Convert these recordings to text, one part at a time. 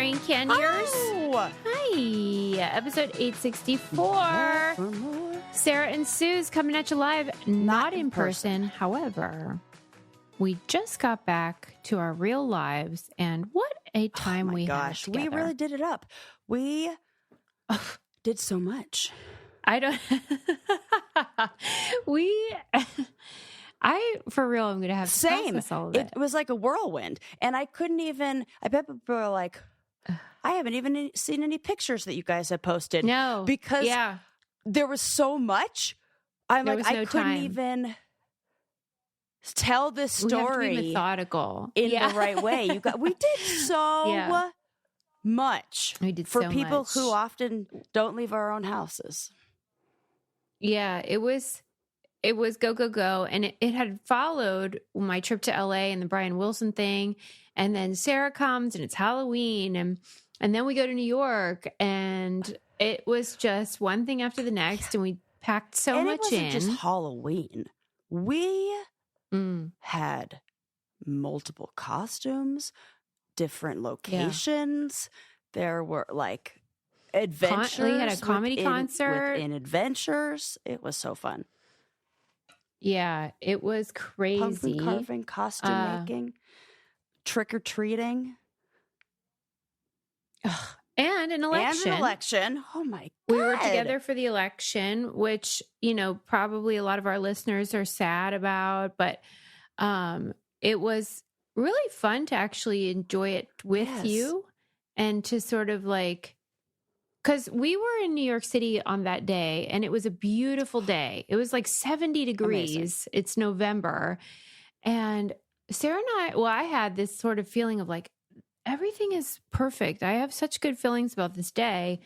Brain Candiers. Oh. Hi. Episode 864. Sarah and Suze coming at you live, not in person. However, we just got back to our real lives, and what a time we had together. We really did it up. We did so much. For real, I'm going to have to process all of it. It was like a whirlwind. And I bet people were like, I haven't even seen any pictures that you guys have posted. No. Because there was so much. I couldn't even tell this story. We have to be methodical. In the right way. We did so much. We did for so people much. who often don't leave our own houses. Yeah, it was go, go, go. And it had followed my trip to LA and the Brian Wilson thing. And then Sarah comes and it's Halloween. And then we go to New York. And it was just one thing after the next. And we packed so much in. It wasn't just Halloween. We had multiple costumes, different locations. Yeah. There were like adventures. We had a comedy concert. Within adventures. It was so fun. Yeah, it was crazy. Pumpkin carving, costume making, trick-or-treating. And an election. Oh, my God. We were together for the election, which, probably a lot of our listeners are sad about. But it was really fun to actually enjoy it with you and to sort of like... Because we were in New York City on that day, and it was a beautiful day. It was like 70 degrees. Amazing. It's November. And Sarah and I had this sort of feeling of like, everything is perfect. I have such good feelings about this day.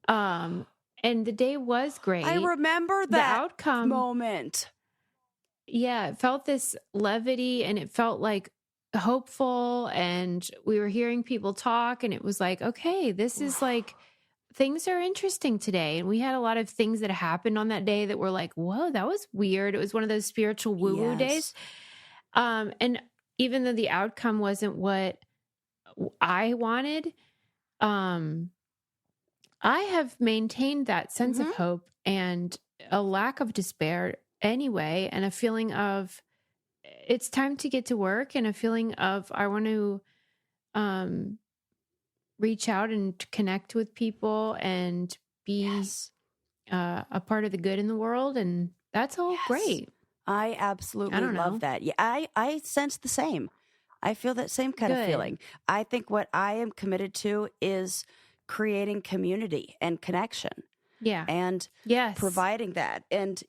And the day was great. I remember that outcome moment. Yeah, it felt this levity, and it felt like hopeful. And we were hearing people talk, and it was like, okay, this is like... Things are interesting today. And we had a lot of things that happened on that day that were like, whoa, that was weird. It was one of those spiritual woo-woo days. And even though the outcome wasn't what I wanted, I have maintained that sense of hope and a lack of despair anyway, and a feeling of it's time to get to work, and a feeling of I want to reach out and connect with people and be a part of the good in the world. And that's all great. I absolutely love that. Yeah, I sense the same. I feel that same kind of feeling. I think what I am committed to is creating community and connection. Yeah. And providing that. And,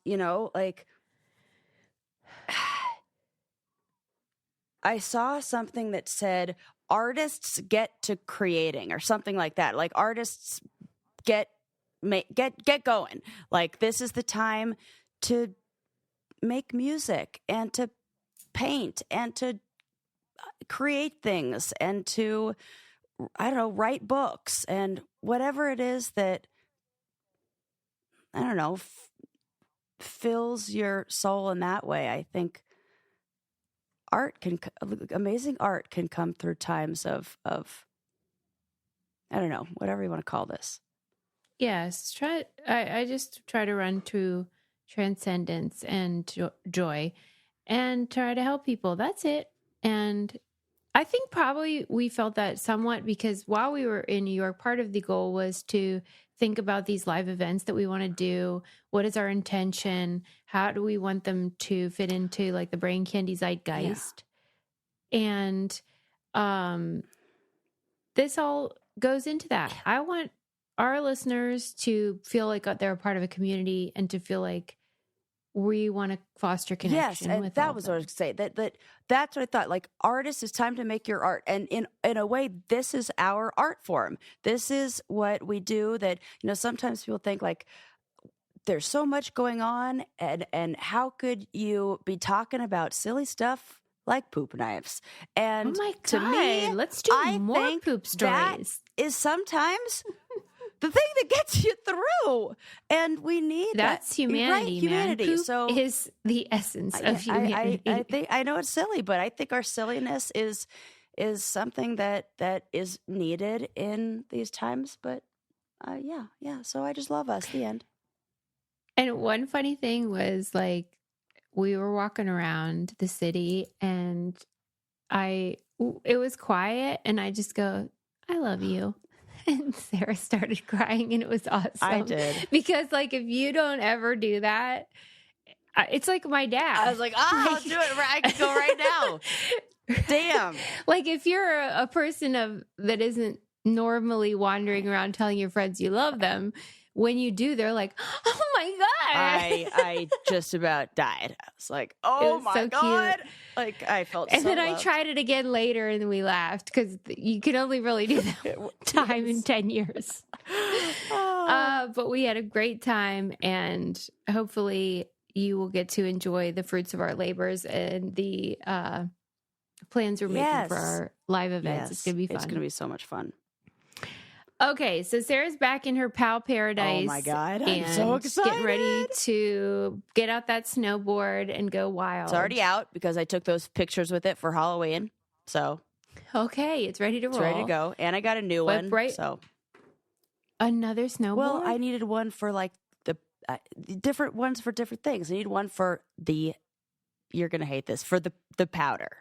I saw something that said, artists get to creating, or something like that. Like artists get going. Like this is the time to make music and to paint and to create things and to, write books and whatever it is that, fills your soul in that way. I think amazing art can come through times of whatever you want to call this. Yes. I just try to run to transcendence and joy and try to help people. That's it. And I think probably we felt that somewhat because while we were in New York, part of the goal was to think about these live events that we want to do. What is our intention? How do we want them to fit into like the brain candy zeitgeist? Yeah. And this all goes into that. I want our listeners to feel like they're a part of a community and to feel like we want to foster connection. Yes, and with that was what I was going to say. That's what I thought. Like, artists, it's time to make your art. And in a way, this is our art form. This is what we do that, sometimes people think like, there's so much going on, and how could you be talking about silly stuff like poop knives? And oh my God, to me, let's do more poop stories. That is sometimes the thing that gets you through, and we need that's humanity. Right? Humanity. Man. Poop so is the essence of humanity. I think I know it's silly, but I think our silliness is is something that is needed in these times. But yeah. So I just love us. The end. And one funny thing was like we were walking around the city and it was quiet and I just go, I love you. And Sarah started crying and it was awesome. I did. Because like if you don't ever do that, it's like my dad. I was like, I'll do it. I can go right now. Damn. Like if you're a person that isn't normally wandering around telling your friends you love them, when you do, they're like, oh my God. I just about died. I was like, oh my so God. Cute. Like I felt and so then loved. I tried it again later and we laughed because you can only really do that one time in 10 years. But we had a great time and hopefully you will get to enjoy the fruits of our labors and the plans we're making for our live events. It's going to be fun. It's going to be so much fun. Okay, so Sarah's back in her pal paradise. Oh my God, I'm so excited. Getting ready to get out that snowboard and go wild. It's already out because I took those pictures with it for Halloween. So okay, it's ready to roll. It's ready to go. And I got a new one. So another snowboard? Well, I needed one for like the different ones for different things. I need one for you're going to hate this, for the powder.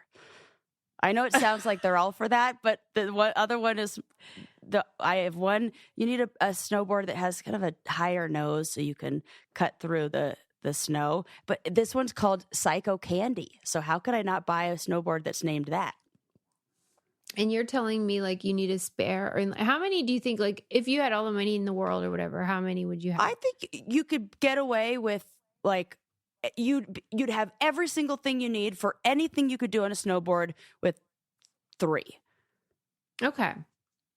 I know it sounds like they're all for that, but the other one is I have one. You need a snowboard that has kind of a higher nose so you can cut through the snow. But this one's called Psycho Candy. So how could I not buy a snowboard that's named that? And you're telling me like you need a spare, or how many do you think, like if you had all the money in the world or whatever, how many would you have? I think you could get away with like you'd have every single thing you need for anything you could do on a snowboard with 3. Okay.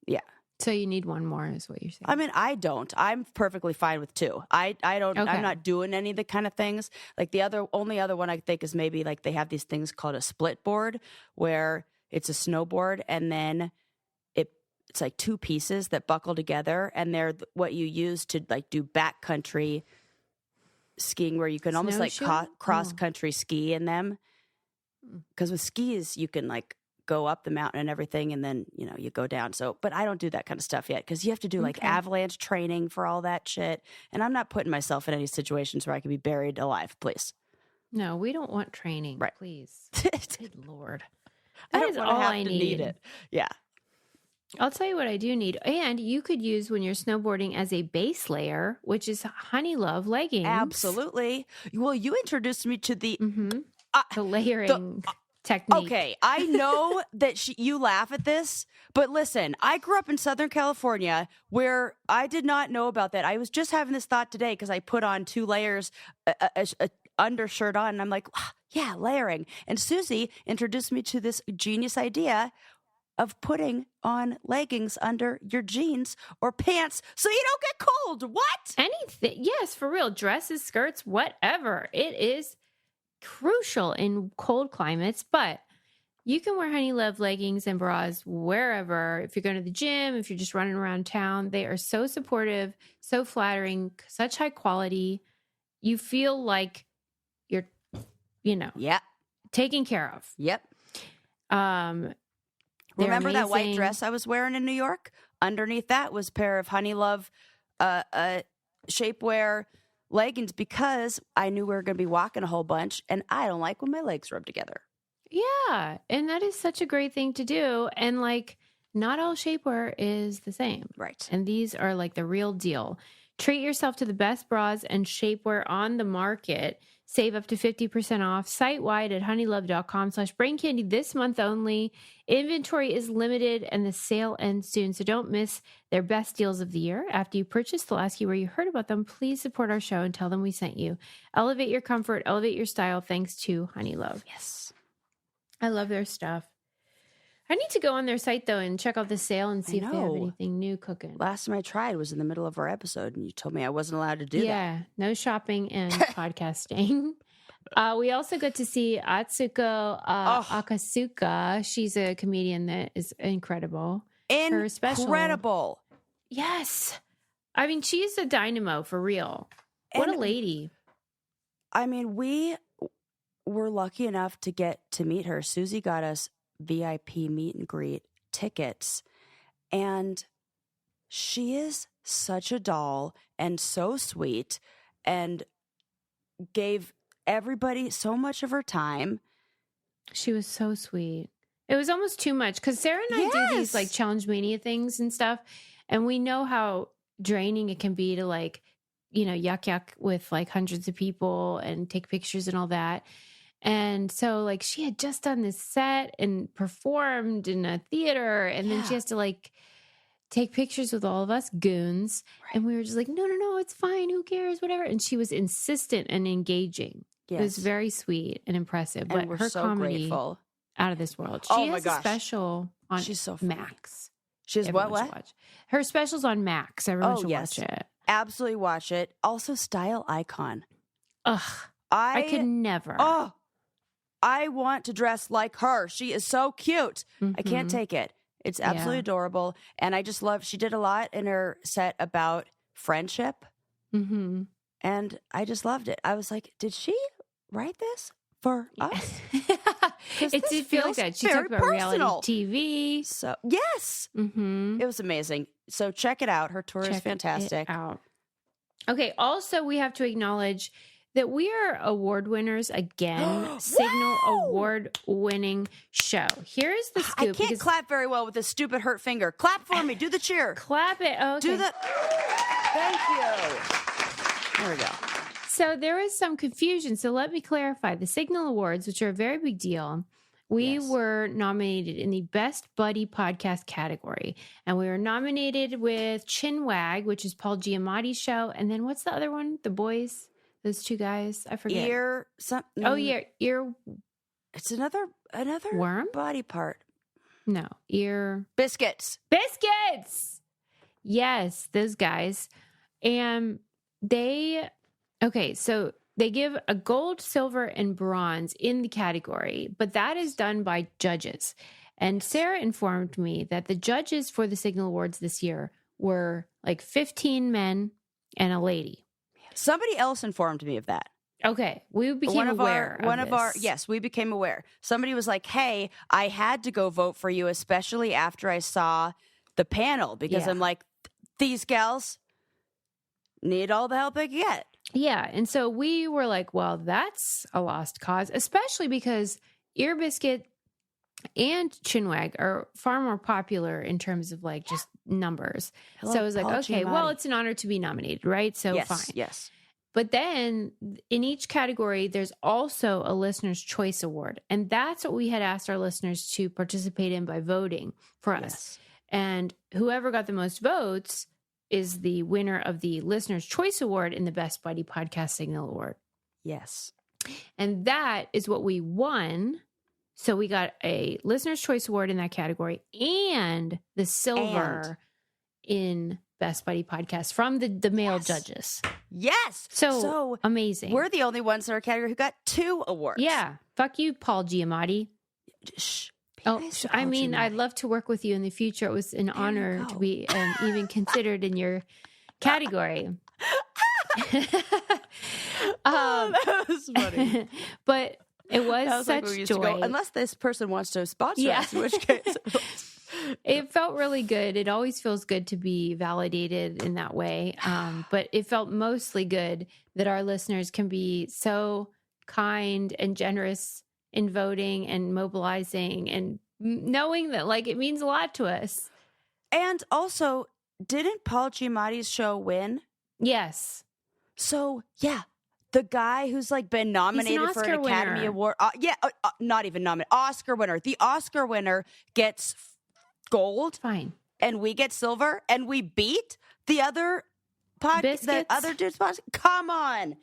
Yeah. So you need one more is what you're saying. I mean, I don't. I'm perfectly fine with 2. I don't. Okay. I'm not doing any of the kind of things. Like the only other one I think is maybe like they have these things called a split board where it's a snowboard and then it's like 2 pieces that buckle together and they're what you use to like do backcountry skiing where you can almost like cross country ski in them. Because with skis, you can like go up the mountain and everything and then, you go down. So, but I don't do that kind of stuff yet because you have to do like avalanche training for all that shit. And I'm not putting myself in any situations where I could be buried alive, please. No, we don't want training, right? Please. Good Lord. That is all I need it. Yeah. I'll tell you what I do need. And you could use when you're snowboarding as a base layer, which is Honey Love leggings. Absolutely. Well, you introduced me to the layering technique. Okay, I know that you laugh at this, but listen, I grew up in Southern California where I did not know about that. I was just having this thought today because I put on 2 layers, a undershirt on, and I'm like, yeah, layering. And Susie introduced me to this genius idea of putting on leggings under your jeans or pants so you don't get cold. What? Anything. Yes, for real. Dresses, skirts, whatever. It is crucial in cold climates, but you can wear Honey Love leggings and bras wherever. If you're going to the gym, if you're just running around town, they are so supportive, so flattering, such high quality. You feel like you're, taken care of. Yep. Remember that white dress I was wearing in New York? Underneath that was a pair of Honey Love shapewear leggings because I knew we were going to be walking a whole bunch and I don't like when my legs rub together. Yeah. And that is such a great thing to do. And like not all shapewear is the same. Right. And these are like the real deal. Treat yourself to the best bras and shapewear on the market. Save up to 50% off site-wide at honeylove.com/braincandy this month only. Inventory is limited and the sale ends soon, so don't miss their best deals of the year. After you purchase, they'll ask you where you heard about them. Please support our show and tell them we sent you. Elevate your comfort, elevate your style thanks to Honey Love. Yes. I love their stuff. I need to go on their site, though, and check out the sale and see if they have anything new cooking. Last time I tried was in the middle of our episode, and you told me I wasn't allowed to do that. Yeah, no shopping and podcasting. We also got to see Atsuko Akasuka. She's a comedian that is incredible. Her special. Yes. I mean, she's a dynamo for real. What a lady. I mean, we were lucky enough to get to meet her. Susie got us VIP meet and greet tickets. And she is such a doll and so sweet and gave everybody so much of her time. She was so sweet. It was almost too much because Sarah and I do these like Challenge Mania things and stuff. And we know how draining it can be to like, yuck with like hundreds of people and take pictures and all that. And so like she had just done this set and performed in a theater. And then she has to like take pictures with all of us goons. Right. And we were just like, no, it's fine. Who cares? Whatever. And she was insistent and engaging. Yes. It was very sweet and impressive. And but we're her so comedy grateful. Out of this world. She has a special on She's so Max. She has what? Watch. Her special's on Max. Everyone should watch it. Absolutely watch it. Also, style icon. Ugh. I could never. Oh, I want to dress like her. She is so cute. I can't take it. It's absolutely adorable. And I just love, she did a lot in her set about friendship. Mm-hmm. And I just loved it. I was like, did she write this for us? It did feel like that. She talked about reality TV. So, yes. Mm-hmm. It was amazing. So check it out. Her tour is fantastic. Okay. Also, we have to acknowledge that we are award winners again. Signal award-winning show. Here's the scoop. I can't clap very well with this stupid hurt finger. Clap for me. Do the cheer. Clap it. Okay. Do the... Thank you. There we go. So there was some confusion. So let me clarify. The Signal Awards, which are a very big deal, we were nominated in the Best Buddy Podcast category. And we were nominated with Chinwag, which is Paul Giamatti's show. And then what's the other one? The boys? Those two guys? I forget. Ear. Ear. It's another worm? Body part. No. Ear. Biscuits. Yes, those guys. And so they give a gold, silver, and bronze in the category, but that is done by judges. And Sarah informed me that the judges for the Signal Awards this year were like 15 men and a lady. Somebody else informed me of that. Okay. We became aware of this. Yes, we became aware. Somebody was like, hey, I had to go vote for you, especially after I saw the panel, because I'm like, these gals need all the help they can get. Yeah. And so we were like, well, that's a lost cause, especially because Ear Biscuit and Chinwag are far more popular in terms of like just numbers. So I was like, okay, well, it's an honor to be nominated, right? So fine. Yes. But then in each category, there's also a listener's choice award. And that's what we had asked our listeners to participate in by voting for us. And whoever got the most votes is the winner of the listener's choice award in the Best Buddy Podcast Signal Award. Yes. And that is what we won. So we got a listener's choice award in that category and the silver in Best Buddy Podcast from the male judges. Yes. So amazing. We're the only ones in our category who got 2 awards. Yeah. Fuck you, Paul Giamatti. Shh. I mean, I'd love to work with you in the future. It was an honor to be even considered in your category. That was funny. But it was such like joy. Unless this person wants to sponsor us, in which case... It felt really good. It always feels good to be validated in that way. But it felt mostly good that our listeners can be so kind and generous in voting and mobilizing and knowing that like it means a lot to us. And also, didn't Paul Giamatti's show win? Yes. So, the guy who's like been nominated for an Academy Award. Not even nominated. Oscar winner. The Oscar winner gets gold. Fine. And we get silver and we beat the other the other dude's podcast. Come on.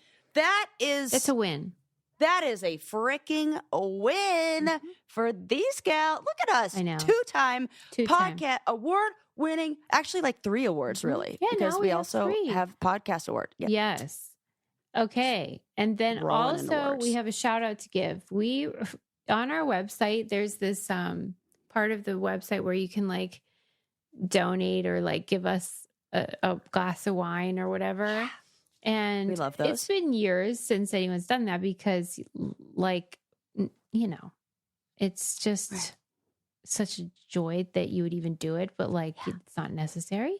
It's a win. That is a freaking win for these gals. Look at us. I know. Two-time podcast award-winning, actually like 3 awards, really. Yeah, because we also 3. have podcast award. Yep. Yes. Okay. And then also we have a shout out to give. We, on our website, there's this part of the website where you can like donate or like give us a glass of wine or whatever. And we love those. It's been years since anyone's done that because, like, it's just such a joy that you would even do it, but like it's not necessary.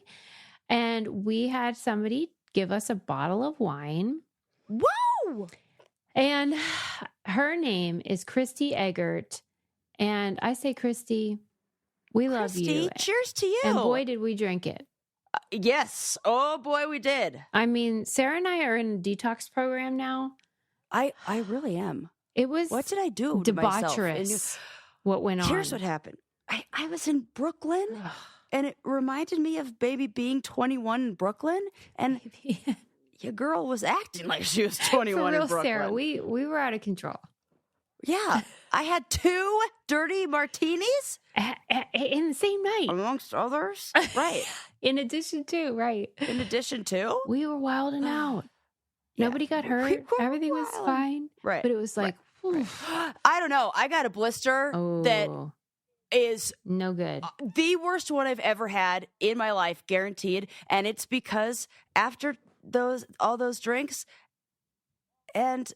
And we had somebody give us a bottle of wine. Whoa! And her name is Christy Eggert. And I say, Christy, we love you. Cheers to you. And boy, did we drink it. Yes. Oh boy, we did. I mean, Sarah and I are in a detox program now. I really am. It was what did I do? Debaucherous. What went on? Here's what happened. I was in Brooklyn, and it reminded me of baby being 21 in Brooklyn, and your girl was acting like she was 21 For real, in Brooklyn. Sarah, we were out of control. Yeah, I had 2 dirty martinis in the same night, amongst others. Right. In addition to, we were wilding out. Yeah. Nobody got hurt. Everything was fine. Right. But it was like, right. I don't know. I got a blister that is no good. The worst one I've ever had in my life, guaranteed. And it's because after all those drinks and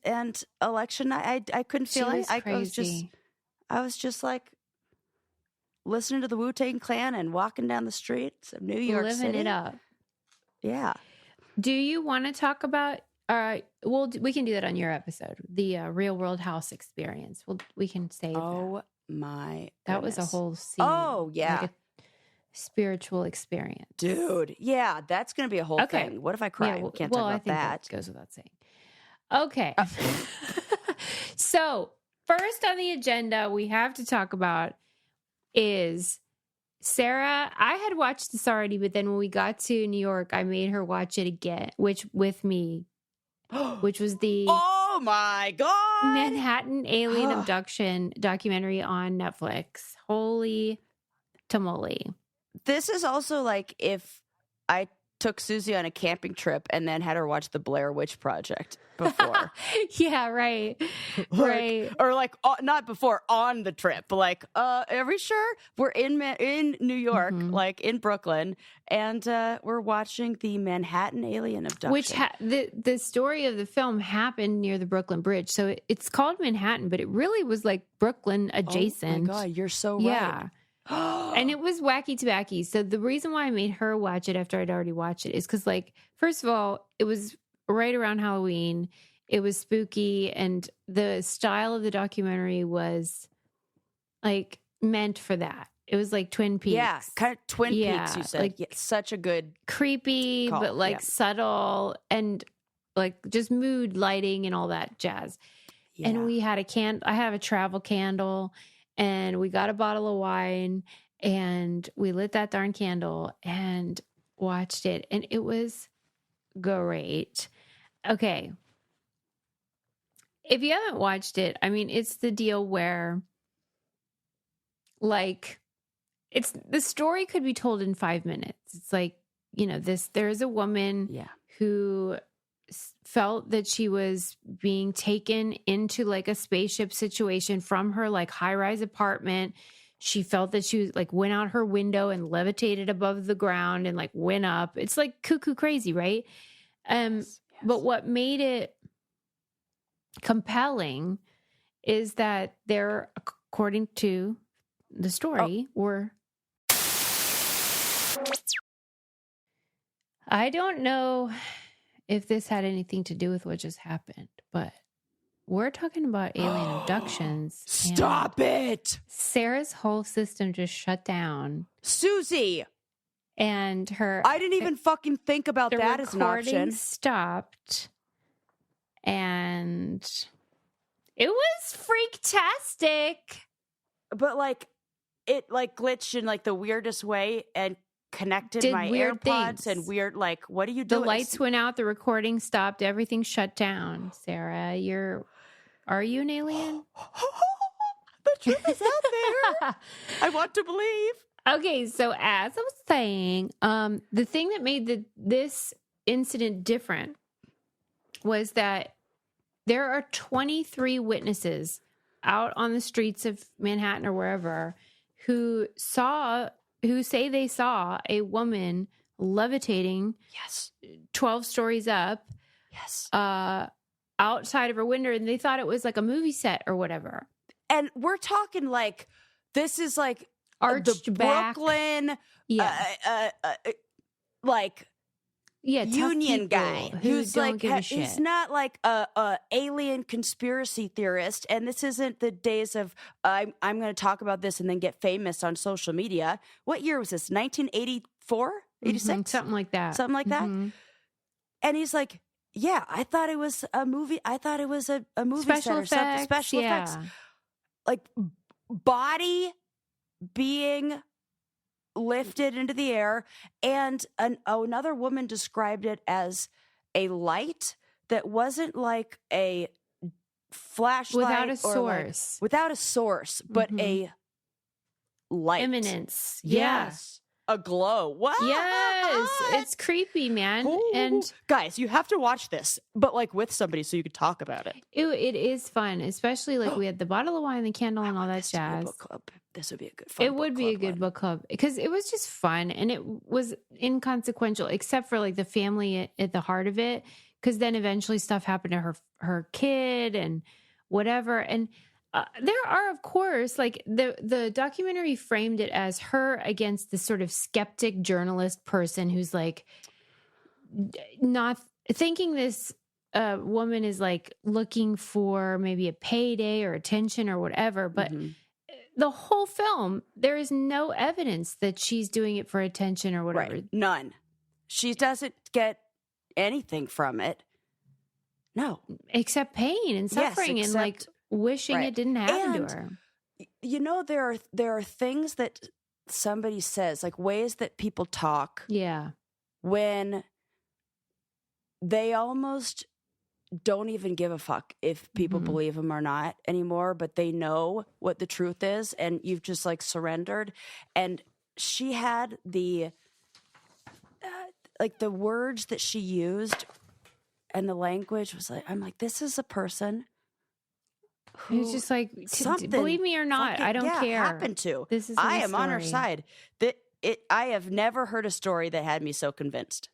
election, I couldn't feel it. I was just like listening to the Wu-Tang Clan and walking down the streets of New York City. Living it up. Yeah. Do you want to talk about? We can do that on your episode, the real world house experience. We can say. Oh my! That goodness. was a whole scene. Oh yeah, like a spiritual experience, dude. Yeah, that's gonna be a whole thing. What if I cry? Yeah, Can't talk about I think that. Goes without saying. Okay. So first on the agenda, we have to talk about is. Sarah, I had watched this already, but then when we got to New York, I made her watch it again, which was the oh my god Manhattan Alien Abduction documentary on Netflix. Holy tamale. This is also like if I took Susie on a camping trip and then had her watch the Blair Witch Project before. Yeah, right. Right. Or like not before, on the trip. Like, are we sure? We're in New York, like in Brooklyn, and we're watching the Manhattan Alien Abduction. Which the story of the film happened near the Brooklyn Bridge. So it's called Manhattan, but it really was like Brooklyn adjacent. Oh my God, you're so right. Yeah. And it was wacky tobacco. So the reason why I made her watch it after I'd already watched it is because, like, first of all, it was right around Halloween. It was spooky, and the style of the documentary was like meant for that. It was like Twin Peaks. Yeah, kind of Twin Peaks, you said. Like, such a good creepy, call. But like subtle and like just mood lighting and all that jazz. Yeah. And we had I have a travel candle. And we got a bottle of wine and we lit that darn candle and watched it. And it was great. Okay. If you haven't watched it, I mean, it's the deal where, like, the story could be told in 5 minutes. It's like, there's a woman who felt that she was being taken into like a spaceship situation from her like high-rise apartment. She felt that she was like went out her window and levitated above the ground and like went up. It's like cuckoo crazy, right? Yes. But what made it compelling is that there, according to the story, were I don't know if this had anything to do with what just happened, but we're talking about alien abductions. Stop it! Sarah's whole system just shut down. Susie! And I didn't even fucking think about that as an option. Stopped. And it was freaktastic. But like, it like glitched in like the weirdest way and connected my weird AirPods things. And weird, like, what are you doing? The lights went out, the recording stopped, everything shut down. Sarah, are you an alien? The truth is out there. I want to believe. Okay, so as I was saying, the thing that made this incident different was that there are 23 witnesses out on the streets of Manhattan or wherever who say they saw a woman levitating 12 stories up outside of her window, and they thought it was like a movie set or whatever. And we're talking like, this is like Arched back. Brooklyn, Yeah. like Yeah, tough union people guy who who's don't like give a shit. he's not like a alien conspiracy theorist, and this isn't the days of I'm going to talk about this and then get famous on social media. What year was this? 1984, 86, something like that. something like that. And he's like, yeah, I thought it was a movie. I thought it was a movie Special set or something. effects, Special effects, like body being lifted into the air, and another woman described it as a light that wasn't like a flashlight Without a or source. without a source, but a light. Eminence. Yes. A glow. What? Yes. It's creepy, man. Ooh. And guys, you have to watch this, but like with somebody so you could talk about it. It is fun, especially like we had the bottle of wine, the candle, and all that jazz. Book club. This would be a good fun It would be a good book club because it was just fun and it was inconsequential, except for like the family at the heart of it. Because then eventually stuff happened to her kid and whatever. And there are, of course, like the documentary framed it as her against this sort of skeptic journalist person who's like not thinking this woman is like looking for maybe a payday or attention or whatever. But the whole film, there is no evidence that she's doing it for attention or whatever. Right. None. She doesn't get anything from it. No. Except pain and suffering and like wishing it didn't happen to her. You know, there are things that somebody says, like ways that people talk. Yeah. When they almost don't even give a fuck if people believe them or not anymore, but they know what the truth is, and you've just like surrendered. And she had the like the words that she used and the language was like, I'm like, this is a person who it's just like, something believe me or not, I don't care. Happened to. This is I am on her side. I have never heard a story that had me so convinced.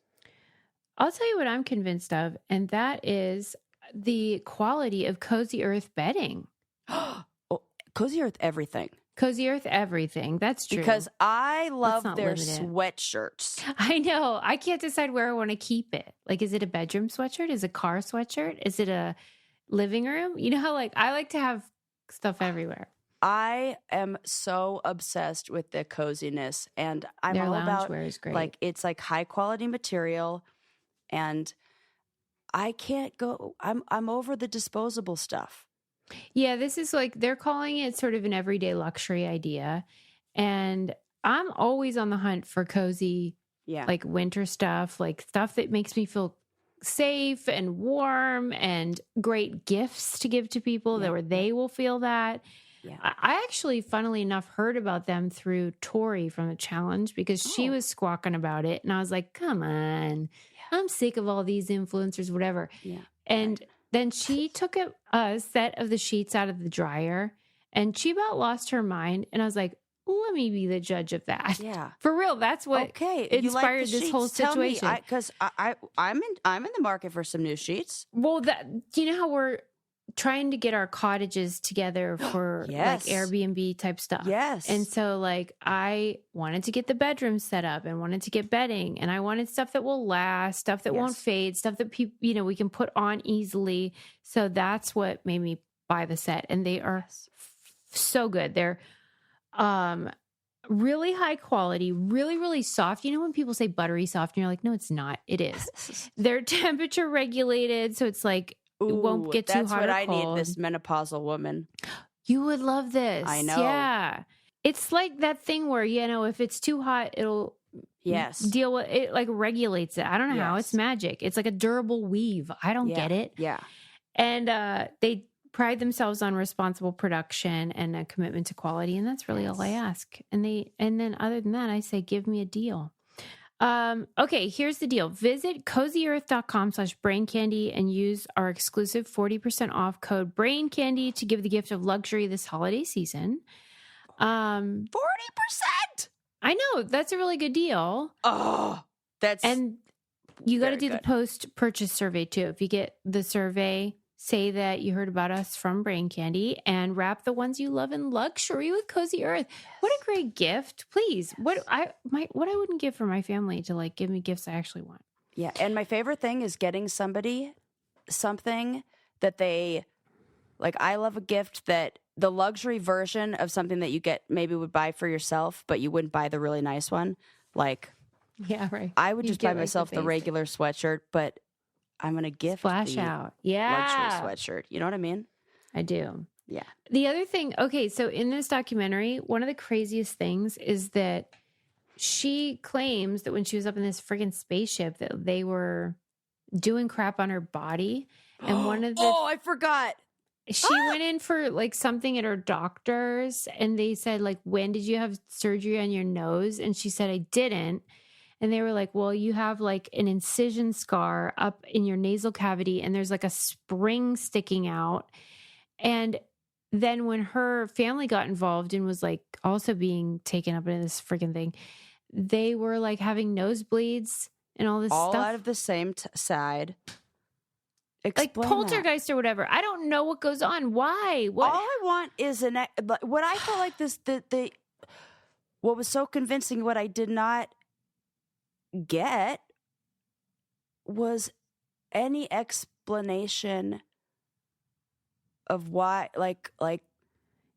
I'll tell you what I'm convinced of, and that is the quality of Cozy Earth bedding. Oh, Cozy Earth everything. Cozy Earth everything. That's true. Because I love their limit it. sweatshirts. I know. I can't decide where I want to keep it. Like, is it a bedroom sweatshirt? Is it a car sweatshirt? Is it a living room? You know how like I like to have stuff everywhere. I am so obsessed with the coziness, and I'm Their all about loungewear is great. like it's like high quality material. And I can't go. I'm over the disposable stuff. Yeah, this is like they're calling it sort of an everyday luxury idea, and I'm always on the hunt for cozy, like winter stuff, like stuff that makes me feel safe and warm, and great gifts to give to people that where they will feel that. Yeah. I actually, funnily enough, heard about them through Tori from the challenge because she was squawking about it, and I was like, "Come on." I'm sick of all these influencers, whatever. Yeah. And then she took a set of the sheets out of the dryer and she about lost her mind. And I was like, let me be the judge of that. Yeah. For real. That's what inspired this whole situation. Because I'm in the market for some new sheets. Well, you know how we're trying to get our cottages together for like Airbnb type stuff. Yes. And so like I wanted to get the bedroom set up and wanted to get bedding, and I wanted stuff that will last, stuff that won't fade, stuff that people, you know, we can put on easily. So that's what made me buy the set, and they are so good. They're really high quality, really, really soft. You know, when people say buttery soft and you're like, no, it's not. It is. They're temperature regulated. So it's like, it won't get too hot or cold. That's what I need, this menopausal woman. You would love this. I know. Yeah. It's like that thing where, you know, if it's too hot, it'll deal with it, like regulates it. I don't know how. It's magic. It's like a durable weave. I don't get it. Yeah. And they pride themselves on responsible production and a commitment to quality. And that's really all I ask. And then other than that, I say, give me a deal. Okay, here's the deal. Visit cozyearth.com/braincandy and use our exclusive 40% off code BRAINCANDY to give the gift of luxury this holiday season. 40%. I know, that's a really good deal. And you got to do the post-purchase survey too. If you get the survey say that you heard about us from Brain Candy, and wrap the ones you love in luxury with Cozy Earth. What a great gift. Please. What I wouldn't give for my family to like give me gifts I actually want. Yeah. And my favorite thing is getting somebody something that they like. I love a gift that the luxury version of something that you get maybe would buy for yourself, but you wouldn't buy the really nice one. Like, yeah, right. I would You just get, buy like, myself the basic. regular sweatshirt, but I'm going to gift Splash the out. Yeah. luxury sweatshirt. You know what I mean? I do. Yeah. The other thing, okay, so in this documentary, one of the craziest things is that she claims that when she was up in this friggin' spaceship that they were doing crap on her body. And one of the I forgot. she went in for like something at her doctor's and they said like, when did you have surgery on your nose? And she said, I didn't. And they were like, well, you have like an incision scar up in your nasal cavity and there's like a spring sticking out. And then when her family got involved and was like also being taken up into this freaking thing, they were like having nosebleeds and all this All stuff. out of the same side. Like Explain poltergeist or whatever. I don't know what goes on. Why? What? All I want is what I felt like the what was so convincing, what I did not get was any explanation of why, like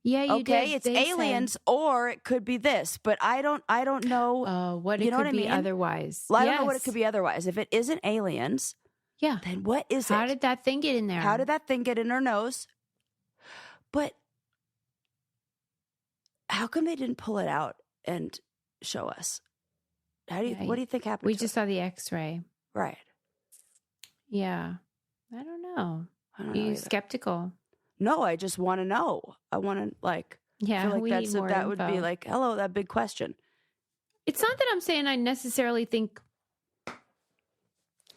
Yeah, you okay, did. it's They aliens, said, or it could be this, but I don't know. what You it know could what I be mean? otherwise. I don't know what it Yes. could be otherwise. If it isn't aliens, Yeah. then what is How it? did that thing get in there? How did that thing get in her nose? But how come they didn't pull it out and show us? What do you think happened? We to just it? saw the X-ray. Right. Yeah. I don't know. I don't know You either. skeptical? No, I just want to know. I want to Yeah, feel like we need more that would be info. like, hello, that big question. It's not that I'm saying I necessarily think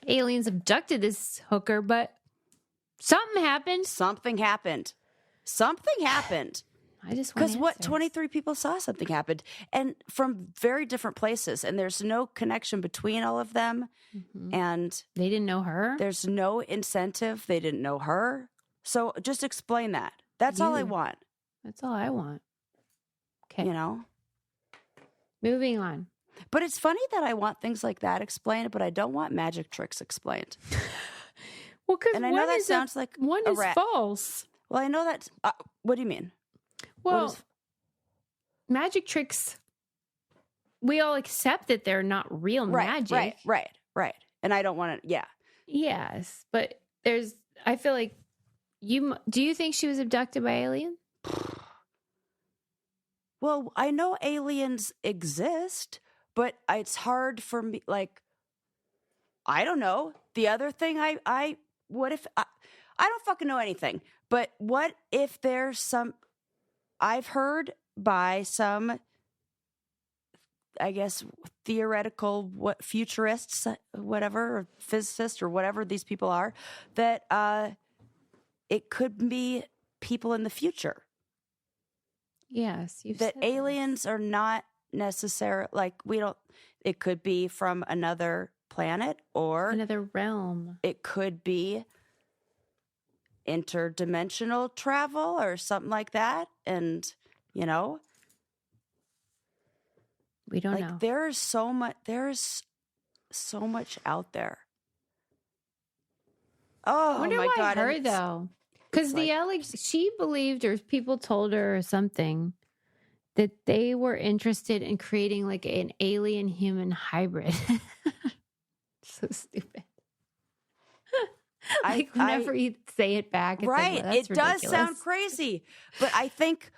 aliens abducted this hooker, but something happened. Something happened. Something happened. I just want Because answers. 23 people saw something happened, and from very different places, and there's no connection between all of them, Mhm. and They didn't know her. there's no incentive. They didn't know her. So just explain that. That's all I You. want. That's all I want. Okay. You know? Moving on. But it's funny that I want things like that explained, but I don't want magic tricks explained. Well, because And I know that sounds like one a is rat. false. Well, I know that's... what do you mean? Well, magic tricks, we all accept that they're not real magic. Right. And I don't want to... Yeah. Yes, but I feel like do you think she was abducted by aliens? Well, I know aliens exist, but it's hard for me, like, I don't know. The other thing what if, I don't fucking know anything, but what if there's I've heard by some, I guess, theoretical, futurists, whatever, or physicists or whatever these people are, that it could be people in the future. Yes, That aliens are not necessarily, like, it could be from another planet, or another realm. it could be interdimensional travel or something like that. And, We don't know. there's so much out there. Oh, I wonder my why God. her, and though. Because she believed, or people told her or something, that they were interested in creating like an alien human hybrid. So stupid. Like whenever you say it back, it's right. like, well, that's it does sound ridiculous. crazy, but I think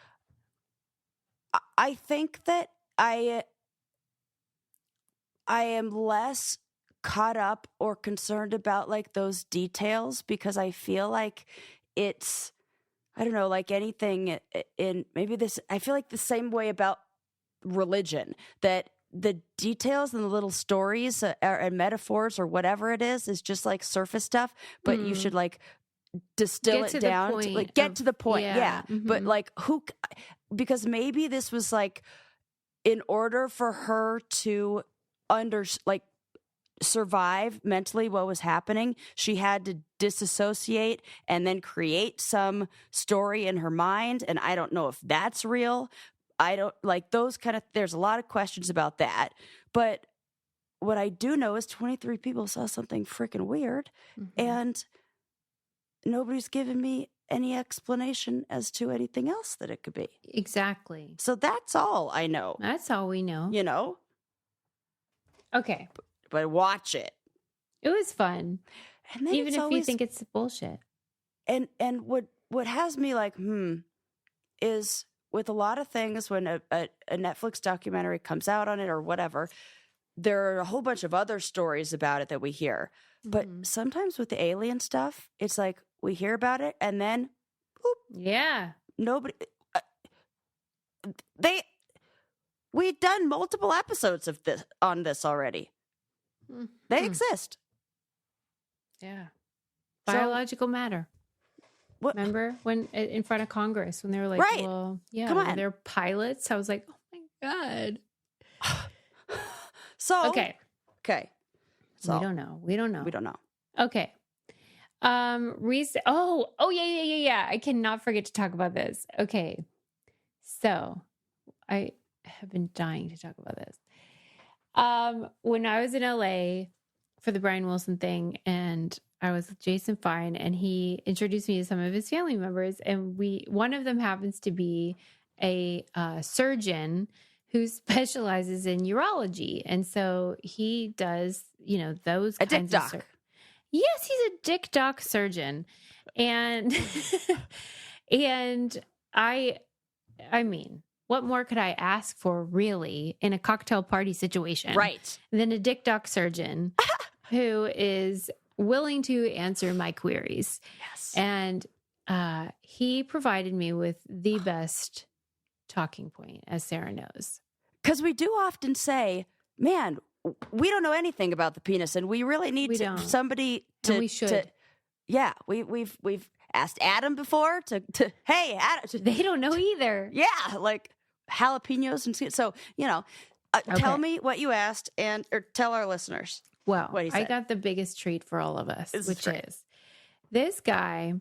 that I am less caught up or concerned about like those details, because I feel like it's, I don't know, like anything in maybe this, I feel like the same way about religion, that the details and the little stories and metaphors or whatever it is just like surface stuff, but you should like distill it down to like get to the point. Yeah. But like because maybe this was like in order for her to survive mentally what was happening. She had to disassociate and then create some story in her mind. And I don't know if that's real. I don't like those kind of, there's a lot of questions about that. But what I do know is 23 people saw something freaking weird, and nobody's given me any explanation as to anything else that it could be. Exactly. So that's all I know. That's all we know. You know? Okay. But watch it. It was fun. And then even if always, you think it's bullshit. And what has me like, is with a lot of things when a Netflix documentary comes out on it or whatever, there are a whole bunch of other stories about it that we hear. But sometimes with the alien stuff, it's like we hear about it and then, boop, yeah, nobody. We've done multiple episodes of this on this already. They exist. Yeah, biological matter. What? Remember when in front of Congress when they were like, right. "Well, yeah, come on, they're pilots." I was like, "Oh my god." So okay. So, We don't know. Okay. Yeah. I cannot forget to talk about this. Okay. So I have been dying to talk about this. When I was in LA for the Brian Wilson thing, and I was with Jason Fine, and he introduced me to some of his family members, and one of them happens to be a surgeon who specializes in urology. And so he does, those a kinds dick of doc. Yes, he's a dick doc surgeon. And and I mean, what more could I ask for really in a cocktail party situation? Right. Than a dick doc surgeon who is willing to answer my queries. Yes. And he provided me with the best talking point, as Sarah knows. Because we do often say, man, we don't know anything about the penis, and we really need somebody to. And we should. Yeah, we've asked Adam before to hey, Adam. They don't know either. Yeah, like jalapenos and so tell me what you asked or tell our listeners. Well, what he said. I got the biggest treat for all of us, which great. is this guy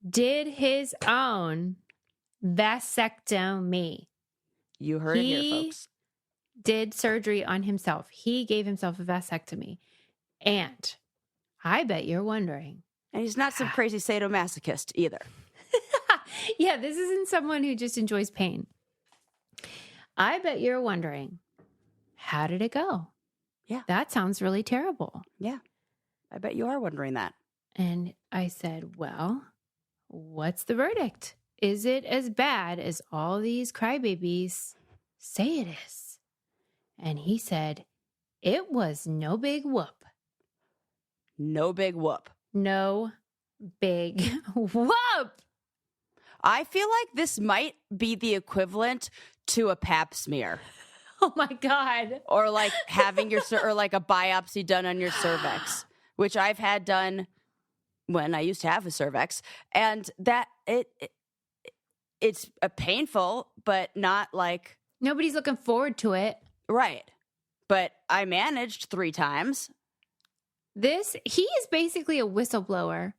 did his own vasectomy. You heard it here, folks. Did surgery on himself. He gave himself a vasectomy. And I bet you're wondering. And he's not some crazy sadomasochist either. Yeah, this isn't someone who just enjoys pain. I bet you're wondering, how did it go? Yeah. That sounds really terrible. Yeah. I bet you are wondering that. And I said, well, what's the verdict? Is it as bad as all these crybabies say it is? And he said, it was no big whoop. No big whoop. No big whoop. I feel like this might be the equivalent to a pap smear. Oh my God. Or like having or like a biopsy done on your cervix, which I've had done when I used to have a cervix. And that it's painful, but not like. Nobody's looking forward to it. Right. But I managed 3 times. He is basically a whistleblower.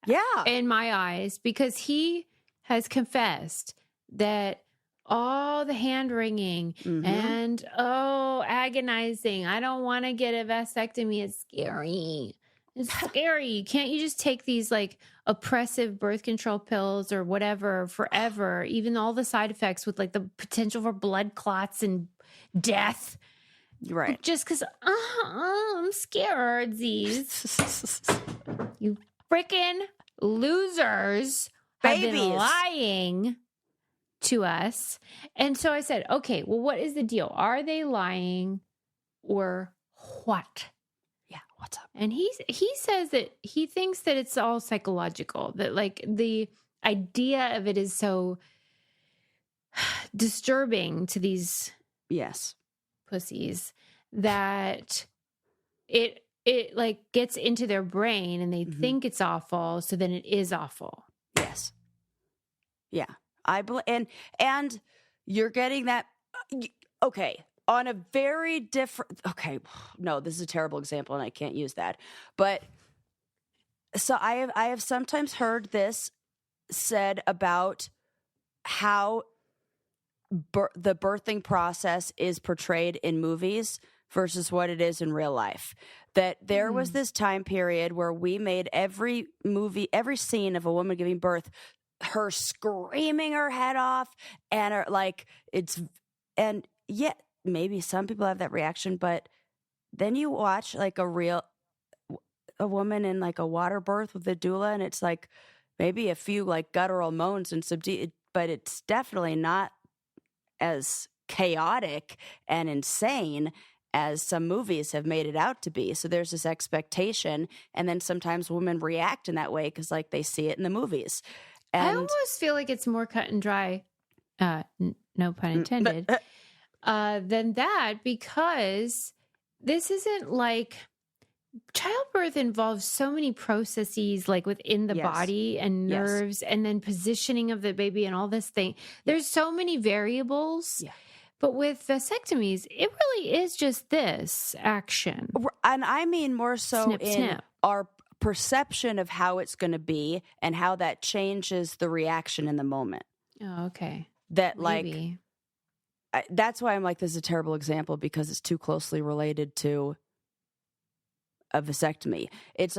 Yeah. In my eyes, because he has confessed that all the hand wringing and agonizing. I don't want to get a vasectomy. It's scary. It's scary. Can't you just take these like oppressive birth control pills or whatever forever? Even all the side effects with like the potential for blood clots and death. Right. Just because I'm scared, Z's. You freaking losers have been lying to us. And so I said, okay, well, what is the deal? Are they lying or what? Yeah, what's up? And he says that he thinks that it's all psychological, that like the idea of it is so disturbing to these pussies that it like gets into their brain and they think it's awful, so then it is awful. Yes. Yeah. I believe, and you're getting that. Okay. on a very different, okay, no, this is a terrible example and I can't use that. But so I have sometimes heard this said about how the birthing process is portrayed in movies versus what it is in real life. That there was this time period where we made every scene of a woman giving birth, her screaming her head off, and her, like, and yet maybe some people have that reaction, but then you watch like a woman in like a water birth with a doula, and it's like maybe a few like guttural moans and subdued, but it's definitely not as chaotic and insane as some movies have made it out to be. So there's this expectation, and then sometimes women react in that way because like they see it in the movies. And I almost feel like it's more cut and dry, no pun intended, than that, because this isn't like childbirth involves so many processes like within the body and nerves and then positioning of the baby and all this thing. There's so many variables. Yeah. But with vasectomies, it really is just this action. And I mean more so snip, in snip. Our perception of how it's going to be and how that changes the reaction in the moment. Oh, okay. That Maybe. like, that's why I'm like, this is a terrible example because it's too closely related to a vasectomy. It's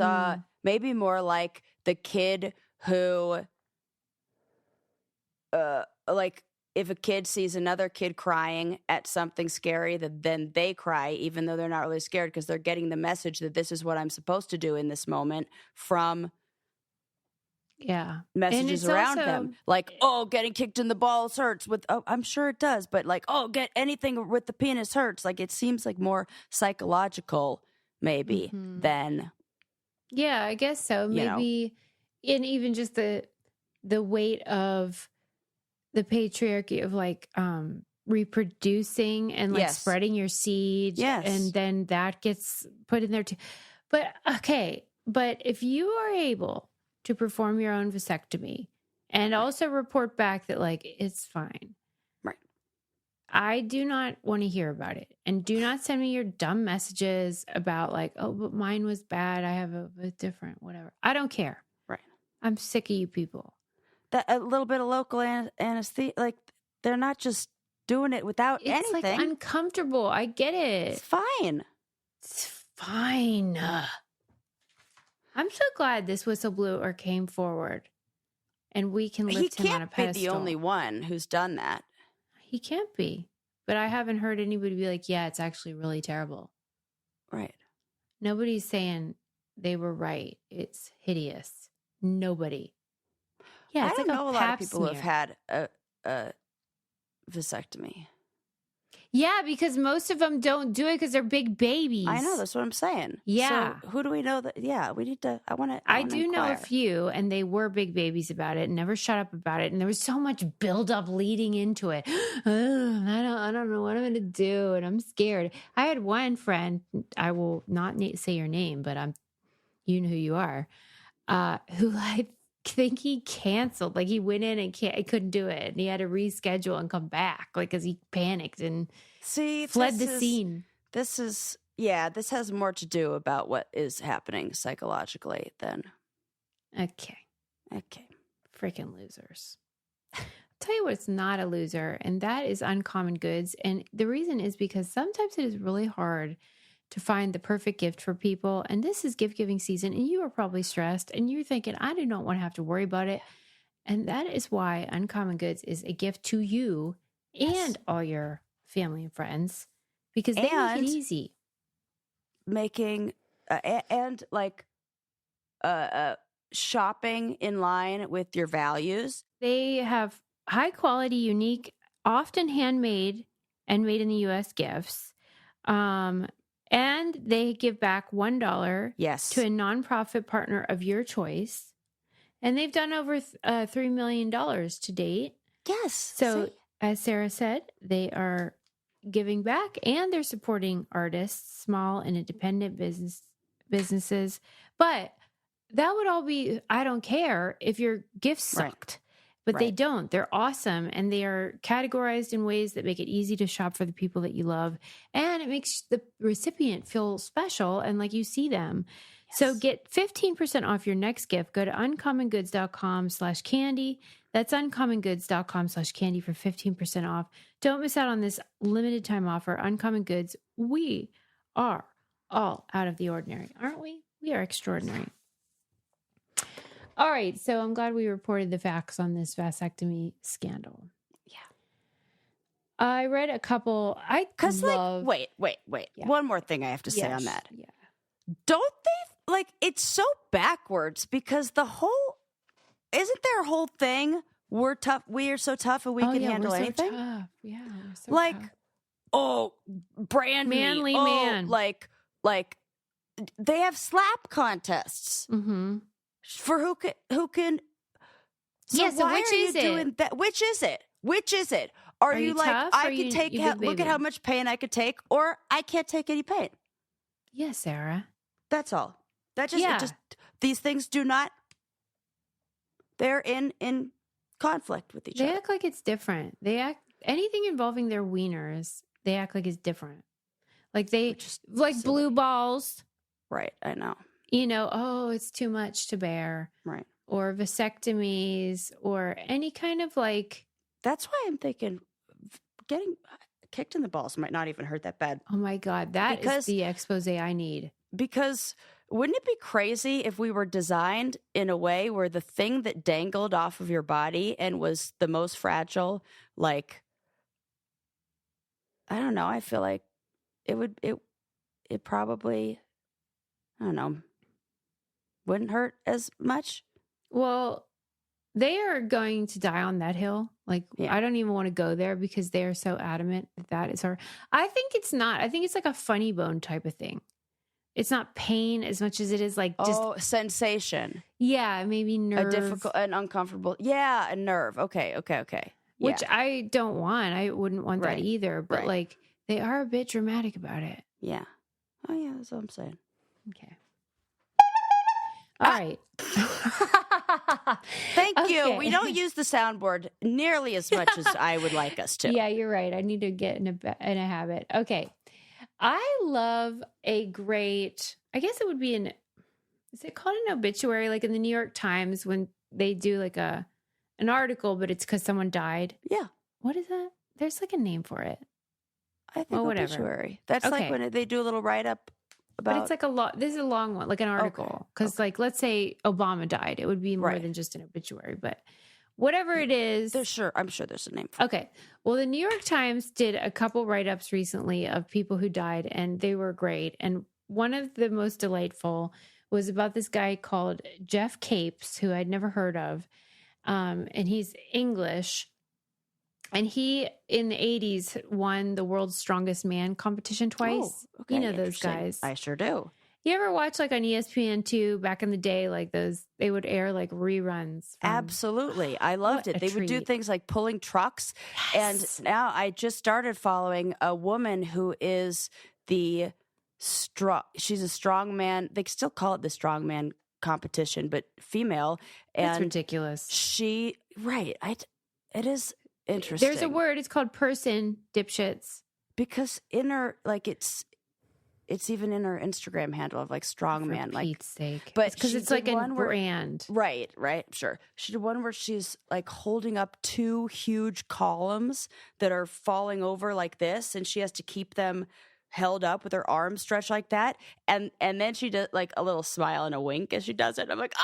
maybe more like the kid who, like, if a kid sees another kid crying at something scary, then they cry, even though they're not really scared because they're getting the message that this is what I'm supposed to do in this moment from messages around them. Like, oh, getting kicked in the balls hurts. I'm sure it does, but like, oh, get anything with the penis hurts. Like, it seems like more psychological maybe than. Yeah, I guess so. Maybe in even just the weight of the patriarchy of like reproducing and like spreading your seed, and then that gets put in there too. But if you are able to perform your own vasectomy and also report back that like it's fine, right? I do not want to hear about it, and do not send me your dumb messages about like, oh, but mine was bad. I have a different whatever. I don't care. Right. I'm sick of you people. That a little bit of local anesthesia, like they're not just doing it without anything. It's like uncomfortable. I get it. It's fine. It's fine. I'm so glad this whistleblower came forward, and we can lift him on a pedestal. He can't be the only one who's done that. He can't be, but I haven't heard anybody be like, "Yeah, it's actually really terrible." Right. Nobody's saying they were right. It's hideous. Nobody. Yeah, it's I like don't know a lot of people smear. who have had a vasectomy. Yeah, because most of them don't do it because they're big babies. I know, that's what I'm saying. Yeah. So who do we know that? Yeah, we need to. I do know a few, and they were big babies about it and never shut up about it. And there was so much buildup leading into it. Oh, I don't know what I'm going to do, and I'm scared. I had one friend. I will not say your name, but you know who you are. Who I think he canceled. Like he went in and he couldn't do it, and he had to reschedule and come back, like because he panicked and fled the scene. This has more to do about what is happening psychologically than. Okay, freaking losers. I'll tell you what's not a loser, and that is uncommon goods. And the reason is because sometimes it is really hard to find the perfect gift for people. And this is gift giving season, and you are probably stressed and you're thinking, I do not want to have to worry about it. And that is why Uncommon Goods is a gift to you and all your family and friends, because they make it easy. Making shopping in line with your values. They have high quality, unique, often handmade and made in the U.S. gifts. And they give back $1 to a nonprofit partner of your choice. And they've done over $3 million to date. Yes. So, as Sarah said, they are giving back and they're supporting artists, small and independent businesses. But that would all be, I don't care if your gift sucked. Right. but they Right. don't. They're awesome, and they are categorized in ways that make it easy to shop for the people that you love, and it makes the recipient feel special and like you see them. So Yes. get 15% off your next gift. Go to uncommongoods.com/candy. That's uncommongoods.com/candy for 15% off. Don't miss out on this limited time offer. Uncommon Goods, we are all out of the ordinary, aren't we? We are extraordinary. All right, so I'm glad we reported the facts on this vasectomy scandal. Yeah. I read a couple. I Because, love. wait. Yeah. One more thing I have to say on Yes, that. Yeah. Don't they, like, it's so backwards because isn't their whole thing, we're tough, we are so tough and we can handle we're anything? So tough. Yeah, we're so Like, tough. oh, brand Manly me. man. Like, they have slap contests. Mm-hmm. For who can so Yeah, so why which are you is it? doing that? Which is it? Are you like, tough, I or could take you big look at baby? how much pain I could take, or I can't take any pain? Yes, Sarah. That's all. That just Yeah. it just these things do not, they're in conflict with each They other. act like it's different. They act anything involving their wieners. They act like it's different. Like they Which is like silly. blue balls. Right, I know. Oh, it's too much to bear. Right. Or vasectomies, or any kind of like. That's why I'm thinking getting kicked in the balls might not even hurt that bad. Oh my God, that is the expose I need. Because wouldn't it be crazy if we were designed in a way where the thing that dangled off of your body and was the most fragile, like, I don't know, I feel like it probably, I don't know, wouldn't hurt as much. Well, they are going to die on that hill. Like, Yeah. I don't even want to go there because they are so adamant that is hard. I think it's not. I think it's like a funny bone type of thing. It's not pain as much as it is like just sensation, maybe nerve. a difficult and uncomfortable, a nerve. Okay. Which I don't want. I wouldn't want Right. that either. But Right. like, they are a bit dramatic about it. Yeah. Oh yeah, that's what I'm saying. Okay. All right. Thank you. Okay. We don't use the soundboard nearly as much as I would like us to. Yeah, you're right. I need to get in a habit. Okay. I love a great, I guess it would be is it called an obituary? Like in the New York Times when they do like an article, but it's because someone died. Yeah. What is that? There's like a name for it. I think whatever. obituary. That's Okay. like when they do a little write-up about... But it's like this is a long one, like an article. Because like, let's say Obama died. It would be more Right. than just an obituary. But whatever it is. I'm sure there's a name for it. Okay. Well, the New York Times did a couple write-ups recently of people who died, and they were great. And one of the most delightful was about this guy called Jeff Capes, who I'd never heard of. And he's English. And he, in the 80s, won the World's Strongest Man competition twice. Oh, okay. You know those Interesting. guys. I sure do. You ever watch like on ESPN2 back in the day, like those, they would air like reruns. Absolutely. I loved What it. a They would do treat. things like pulling trucks. Yes. And now I just started following a woman who is she's a strongman. They still call it the strongman competition, but female. That's And ridiculous. it is interesting. There's a word, it's called person, dipshits. Because in her, like, it's even in her Instagram handle of like strongman, For like, Pete's sake. but Because she it's like did a one where- brand. right, sure. She did one where she's like holding up two huge columns that are falling over like this, and she has to keep them held up with her arms stretched like that, and then she does like a little smile and a wink as she does it. I'm like,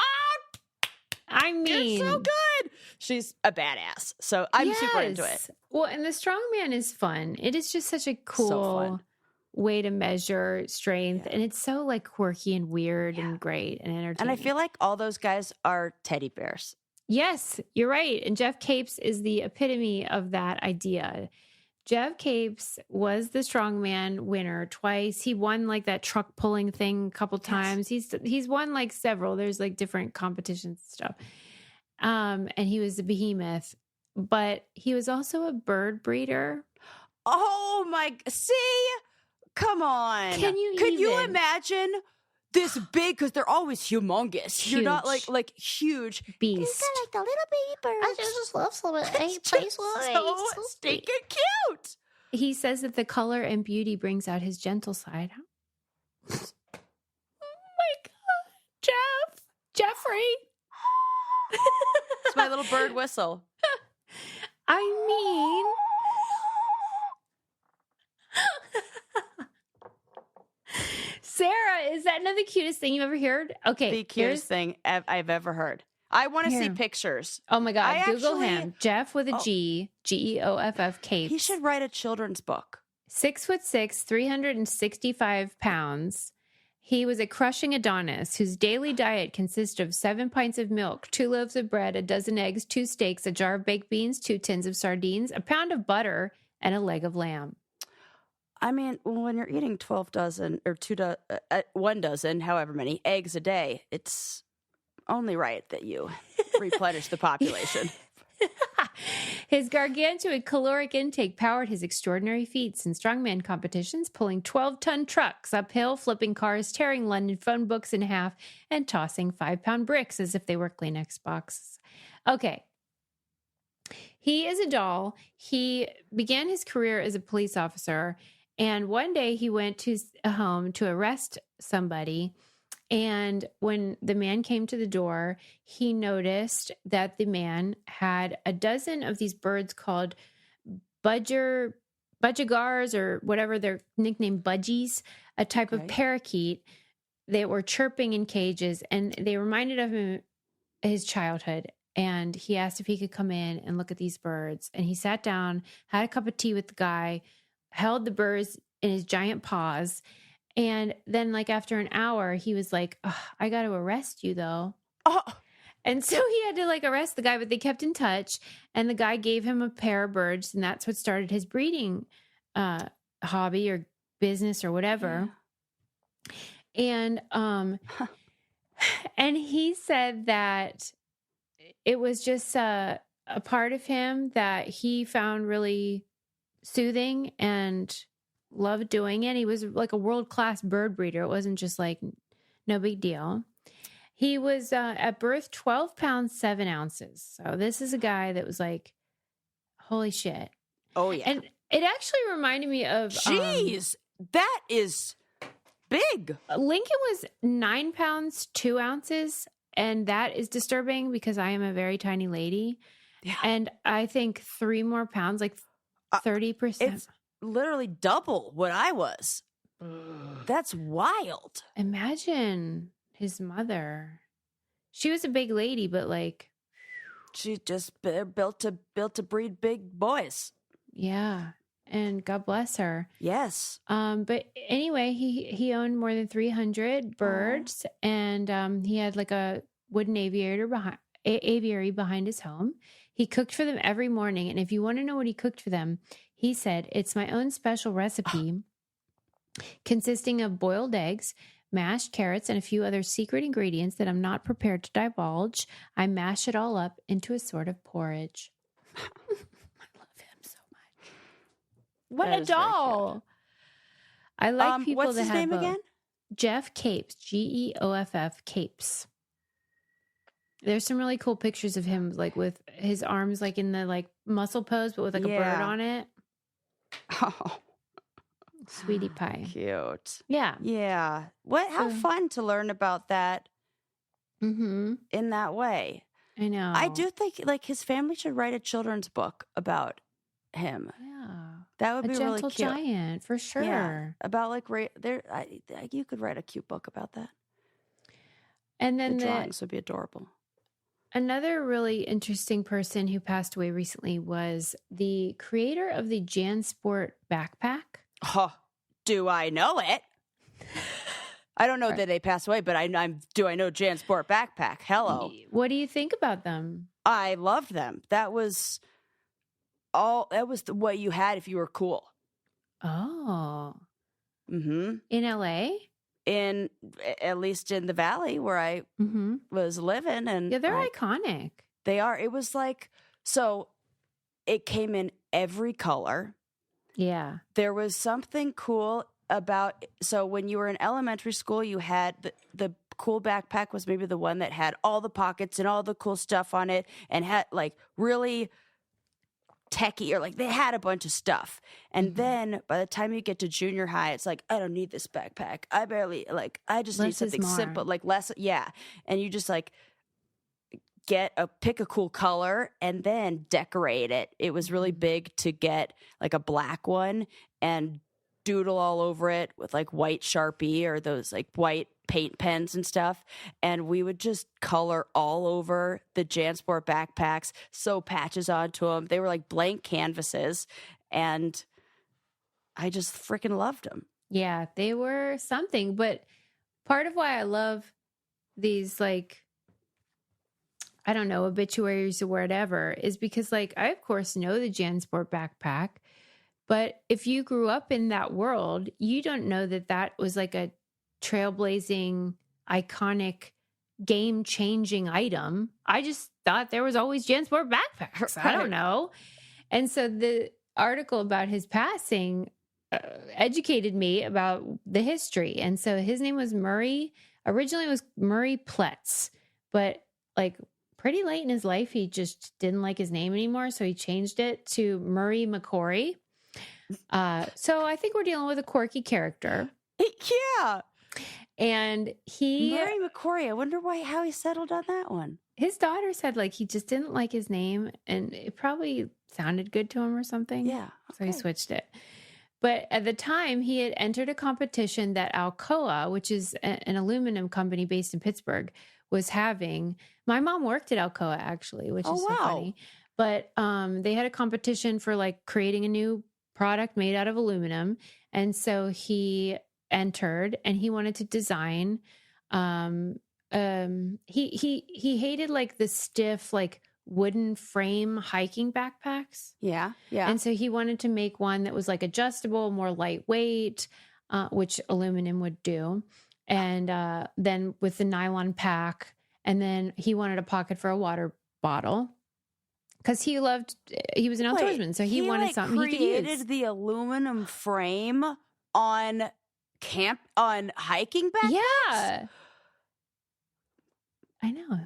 I mean, you're so good. She's a badass, so I'm super into it. yes. Well, and the strongman is fun. It is just such a cool fun. way to measure strength, and it's so like quirky and weird and great and entertaining. And I feel like all those guys are teddy bears. Yes, you're right. And Jeff Capes is the epitome of that idea. Jeff Capes was the strongman winner twice. He won like that truck pulling thing a couple times. He's won like several. There's like different competitions and stuff. And he was a behemoth, but he was also a bird breeder. Oh my! See, come on. Can you Could you even? imagine this big because they're always humongous. You're not Huge. like huge. Beast. These are like the little baby birds. I just love some of It's just so stinking cute. He says that the color and beauty brings out his gentle side. Oh my God. Jeffrey. It's my little bird whistle. I mean, Sarah, is that not the cutest thing you've ever heard? Okay. The cutest thing I've ever heard. I want to see Here. pictures. Oh my God. I Google actually- him. Jeff with a G, Geoff Capes. He should write a children's book. 6'6", 365 pounds. He was a crushing Adonis whose daily diet consisted of 7 pints of milk, 2 loaves of bread, a dozen eggs, 2 steaks, a jar of baked beans, 2 tins of sardines, a pound of butter, and a leg of lamb. I mean, when you're eating 12 dozen or 1 dozen, however many eggs a day, it's only right that you replenish the population. His gargantuan caloric intake powered his extraordinary feats in strongman competitions, pulling 12-ton trucks uphill, flipping cars, tearing London phone books in half, and tossing 5-pound bricks as if they were Kleenex boxes. Okay. He is a doll. He began his career as a police officer, and one day he went to a home to arrest somebody. And when the man came to the door, he noticed that the man had a dozen of these birds called budgegars or whatever they're nicknamed, budgies, a type of parakeet. They were chirping in cages, and they reminded of him his childhood. And he asked if he could come in and look at these birds. And he sat down, had a cup of tea with the guy, held the birds in his giant paws. And then, like, after an hour, he was like, I got to arrest you, though. Oh. And so he had to, like, arrest the guy, but they kept in touch. And the guy gave him a pair of birds, and that's what started his breeding hobby or business or whatever. Yeah. And he said that it was just a part of him that he found really soothing and loved doing it. He was like a world-class bird breeder. It wasn't just like no big deal. He was at birth 12 pounds, 7 ounces. So this is a guy that was like, holy shit. Oh, yeah. And it actually reminded me of... Jeez, that is big. Lincoln was 9 pounds, 2 ounces. And that is disturbing because I am a very tiny lady. Yeah. And I think 3 more pounds, like 30%. It's literally double what I was. That's wild. Imagine his mother. She was a big lady, but like She just built to breed big boys. yeah. And God bless her. Yes. But anyway, he owned more than 300 birds, and he had like a wooden aviary behind his home. He cooked for them every morning, and if you want to know what he cooked for them, he said, "It's my own special recipe consisting of boiled eggs, mashed carrots, and a few other secret ingredients that I'm not prepared to divulge. I mash it all up into a sort of porridge." I love him so much. What That a is very doll. I like people what's that his have name both. again? Jeff Capes, Geoff Capes. There's some really cool pictures of him, like with his arms like in the like muscle pose, but with like a bird on it. Oh, Sweetie pie. cute. Yeah. Yeah. How So- fun to learn about that Mm-hmm. in that way. I know. I do think like his family should write a children's book about him. Yeah. That would A be gentle really cute. giant, for sure. Yeah. About like you could write a cute book about that. And The then drawings would be adorable. another really interesting person who passed away recently was the creator of the JanSport backpack. Oh, do I know it? I don't know that they passed away, but do I know JanSport backpack? Hello. What do you think about them? I loved them. That was what you had if you were cool. Oh. Mm-hmm. In LA? At least in the valley where I Mm-hmm. was living. And Yeah, they're iconic. they are. It was like, so it came in every color. Yeah. There was something cool about, so when you were in elementary school, you had the cool backpack was maybe the one that had all the pockets and all the cool stuff on it and had like really techie, or like they had a bunch of stuff. And then by the time you get to junior high, it's like, I don't need this backpack. I just need Less is something more. simple, like less. Yeah. And you just like pick a cool color and then decorate it. It was really big to get like a black one and doodle all over it with like white Sharpie or those like white paint pens and stuff. And we would just color all over the JanSport backpacks, sew patches onto them. They were like blank canvases. And I just freaking loved them. Yeah, they were something. But part of why I love these, like, I don't know, obituaries or whatever, is because, like, I, of course, know the JanSport backpack. But if you grew up in that world, you don't know that that was like a trailblazing, iconic, game-changing item. I just thought there was always JanSport backpacks. I don't know. And so the article about his passing educated me about the history. And so his name was Murray. Originally it was Murray Pletz, but like pretty late in his life, he just didn't like his name anymore. So he changed it to Murray McCory. So I think we're dealing with a quirky character. Yeah. And Murray McCory, I wonder how he settled on that one. His daughter said like he just didn't like his name and it probably sounded good to him or something. Yeah. Okay. So he switched it. But at the time he had entered a competition that Alcoa, which is an aluminum company based in Pittsburgh, was having. My mom worked at Alcoa actually, which is so funny. But they had a competition for like creating a new product made out of aluminum. And so he entered and he wanted to design, he hated like the stiff, like wooden frame hiking backpacks. Yeah. Yeah. And so he wanted to make one that was like adjustable, more lightweight, which aluminum would do. And then with the nylon pack, and then he wanted a pocket for a water bottle. Because he was an outdoorsman, so he wanted something he could use. He created the aluminum frame on hiking backpacks? Yeah. I know.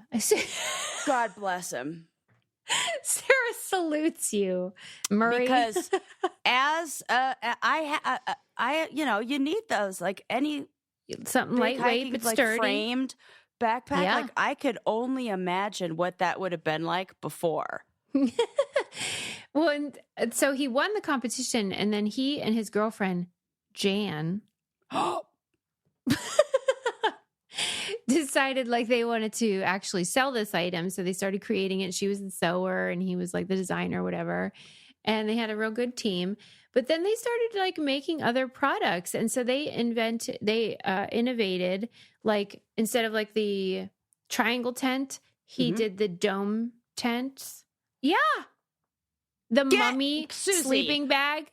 God bless him. Sarah salutes you, Murray. Because as you need those, like any something lightweight but sturdy, framed backpack. Yeah. Like I could only imagine what that would have been like before. Well, and so he won the competition, and then he and his girlfriend Jan decided like they wanted to actually sell this item. So they started creating it. She was the sewer and he was like the designer or whatever. And they had a real good team. But then they started like making other products. And so they innovated, like instead of like the triangle tent, he did the dome tent. Yeah. The mummy Susie. Sleeping bag.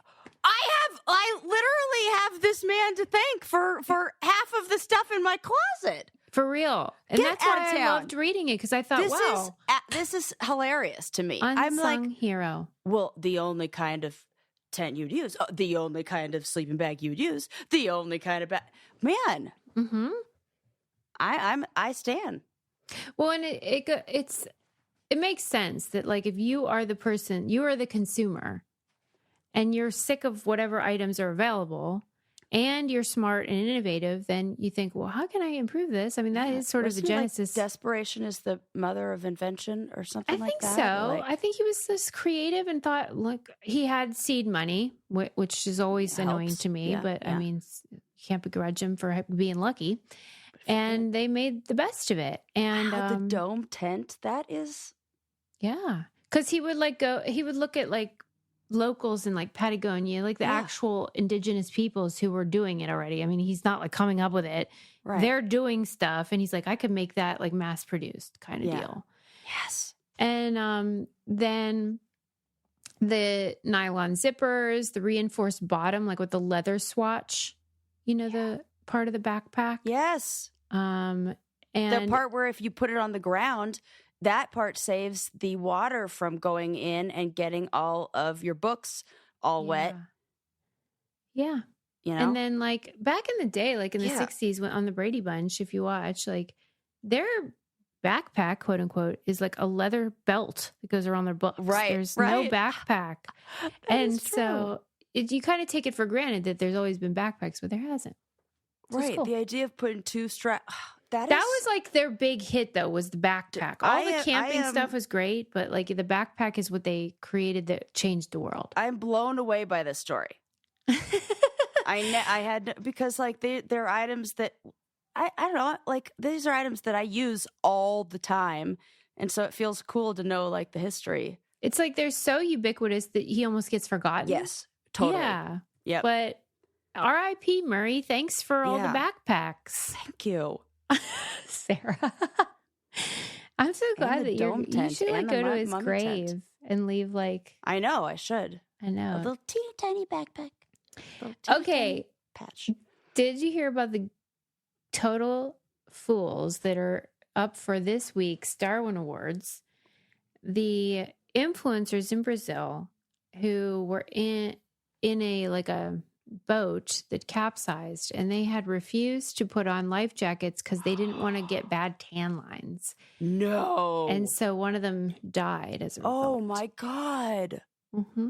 I literally have this man to thank for half of the stuff in my closet. For real. And Get that's out why of I town. loved reading it, because I thought, wow. This is hilarious to me. Unsung I'm like, hero. well, the only kind of tent you'd use, the only kind of sleeping bag you'd use, the only kind of bag. Man, I stand. Well, and it makes sense that like if you are the person, you are the consumer, and you're sick of whatever items are available, and you're smart and innovative, then you think, well, how can I improve this? I mean, that is sort of the genesis. Like desperation is the mother of invention or something like that? I think so. I think he was this creative and thought, look, he had seed money, which is always annoying to me, but I mean, you can't begrudge him for being lucky. And they made the best of it. And the dome tent, that is. Yeah. Because he would look at like locals in like Patagonia, like the actual indigenous peoples who were doing it already. I mean, he's not like coming up with it. Right. They're doing stuff. And he's like, I could make that like mass produced kind of deal. Yes. And then the nylon zippers, the reinforced bottom, like with the leather swatch, the part of the backpack. Yes. And the part where if you put it on the ground, that part saves the water from going in and getting all of your books all wet. Yeah. And then like back in the day, like in the Yeah. 60s when on the Brady Bunch, if you watch, like their backpack, quote unquote, is like a leather belt that goes around their books. Right, There's no right. backpack. That And is true. so you kind of take it for granted that there's always been backpacks, but there hasn't. So it's Right. cool. The idea of putting two straps. That was like their big hit, though, was the backpack. All the camping stuff was great, but like the backpack is what they created that changed the world. I'm blown away by this story. I had, because like they're items that I don't know, like these are items that I use all the time. And so it feels cool to know like the history. It's like they're so ubiquitous that he almost gets forgotten. Yes, totally. Yeah. Yep. But R.I.P. Murray, thanks for all the backpacks. Thank you. Sarah. I'm so glad that you should like go to his grave and leave like. I know, I should. I know. A little teeny tiny backpack. Okay. Patch. Did you hear about the total fools that are up for this week's Darwin Awards? The influencers in Brazil who were in a boat that capsized, and they had refused to put on life jackets because they didn't want to get bad tan lines. No. And so one of them died as a result. Oh my God. Mm-hmm.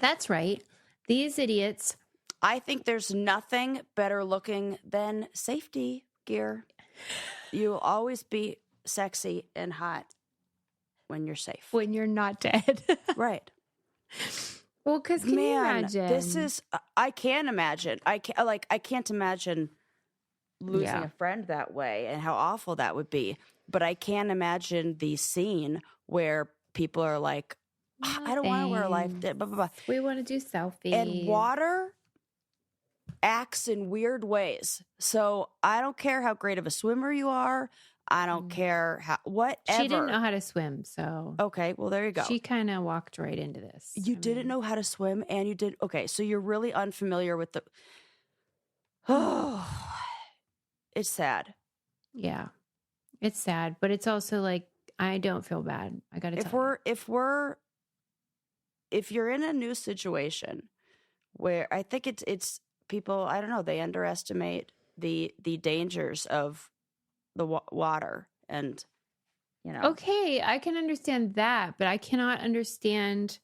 That's right. These idiots. I think there's nothing better looking than safety gear. You'll always be sexy and hot when you're safe. When you're not dead. Right. Well, because can you imagine? This is, I can't imagine. I can't imagine losing a friend that way and how awful that would be. But I can't imagine the scene where people are like, I don't want to wear a life, blah, blah, blah. We want to do selfies. And water acts in weird ways. So I don't care how great of a swimmer you are. I don't care how, whatever. She didn't know how to swim, so. Okay, well, there you go. She kind of walked right into this. You didn't know how to swim, and you did. Okay, so you're really unfamiliar with the. Oh, it's sad. Yeah, it's sad, but it's also like, I don't feel bad. I got to tell you. If you're in a new situation where I think it's people, I don't know, they underestimate the dangers of the water, and okay, I can understand that, but I cannot understand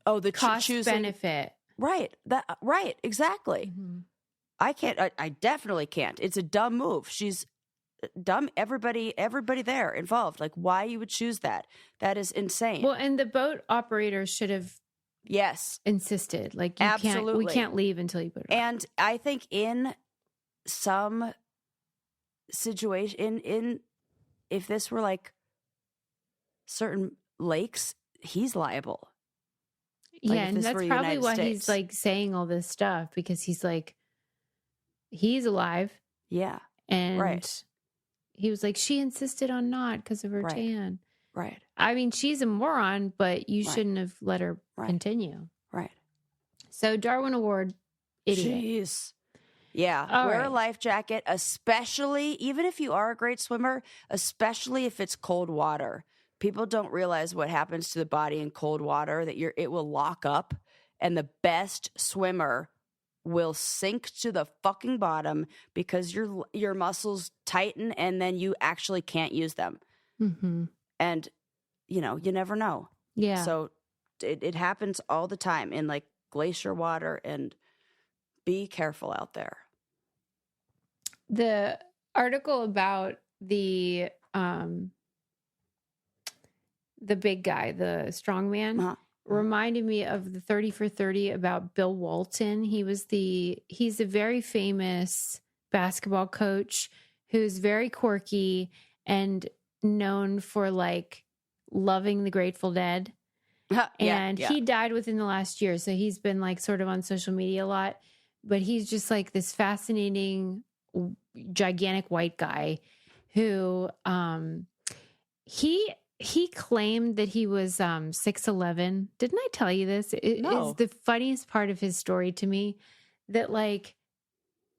the cost benefit. Right, exactly. Mm-hmm. I can't. I definitely can't. It's a dumb move. She's dumb. Everybody there involved, like, why you would choose that is insane. Well, and the boat operator should have insisted, like, we can't leave until you put it on. And I think in some situation, if this were like certain lakes, he's liable. Like, and that's probably United why States. he's like saying all this stuff, because he's like, he's alive. Yeah. And he was like, she insisted on not because of her tan. Right. I mean, she's a moron, but you shouldn't have let her continue. Right. So Darwin Award, idiot. Jeez. Yeah. Wear a life jacket, especially, even if you are a great swimmer, especially if it's cold water. People don't realize what happens to the body in cold water, that it will lock up, and the best swimmer will sink to the fucking bottom because your muscles tighten, and then you actually can't use them. Mm-hmm. And, you never know. Yeah. So it happens all the time in like glacier water, and be careful out there. The article about the big guy, the strongman, reminded me of the 30 for 30 about Bill Walton. He's a very famous basketball coach who's very quirky and known for like loving the Grateful Dead. And he died within the last year. So he's been like sort of on social media a lot, but he's just like this fascinating, gigantic white guy who, he claimed that he was 6'11". Didn't I tell you this? It is the funniest part of his story to me, that like,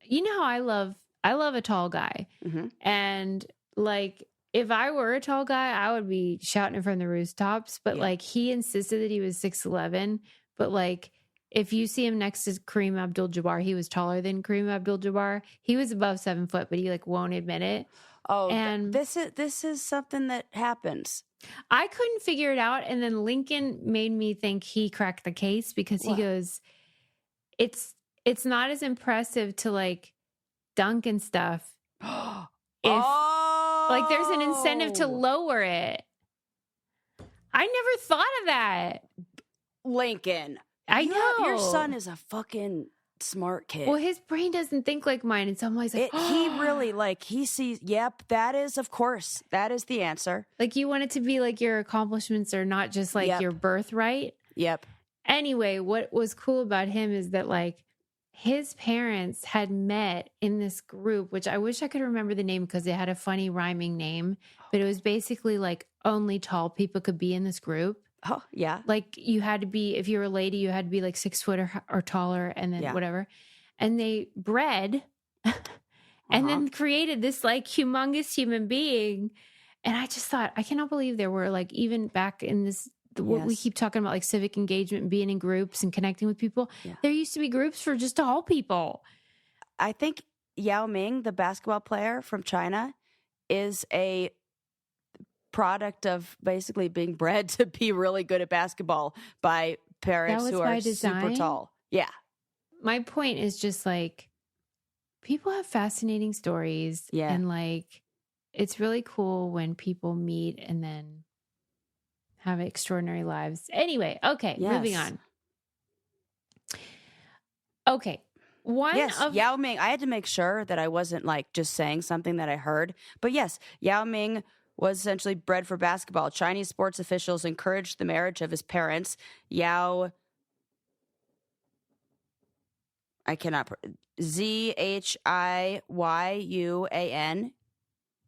how I love a tall guy. Mm-hmm. And like, if I were a tall guy, I would be shouting it from the rooftops. But like, he insisted that he was 6'11", but like, if you see him next to Kareem Abdul-Jabbar, he was taller than Kareem Abdul-Jabbar. He was above 7 foot, but he like won't admit it. Oh, and this is something that happens. I couldn't figure it out. And then Lincoln made me think he cracked the case because he goes, it's not as impressive to like dunk and stuff. If like there's an incentive to lower it. I never thought of that. Lincoln. I know. Your son is a fucking smart kid. Well, his brain doesn't think like mine. And so I'm always like, he really like, he sees, yep, that is, of course, that is the answer. Like you want it to be like your accomplishments are not just like your birthright. Yep. Anyway, what was cool about him is that like his parents had met in this group, which I wish I could remember the name because it had a funny rhyming name, but it was basically like only tall people could be in this group. Oh, yeah. Like you had to be, if you were a lady, you had to be like 6 foot or taller and then whatever. And they bred and then created this like humongous human being. And I just thought, I cannot believe there were like, even back in this, what we keep talking about, like civic engagement and being in groups and connecting with people. Yeah. There used to be groups for just tall people. I think Yao Ming, the basketball player from China, is a product of basically being bred to be really good at basketball by parents who are super tall. Yeah. My point is just like, people have fascinating stories. Yeah. And like, it's really cool when people meet and then have extraordinary lives. Anyway, okay, moving on. Okay. Yao Ming, I had to make sure that I wasn't like just saying something that I heard. But yes, Yao Ming was essentially bred for basketball. Chinese sports officials encouraged the marriage of his parents, Zhiyuan,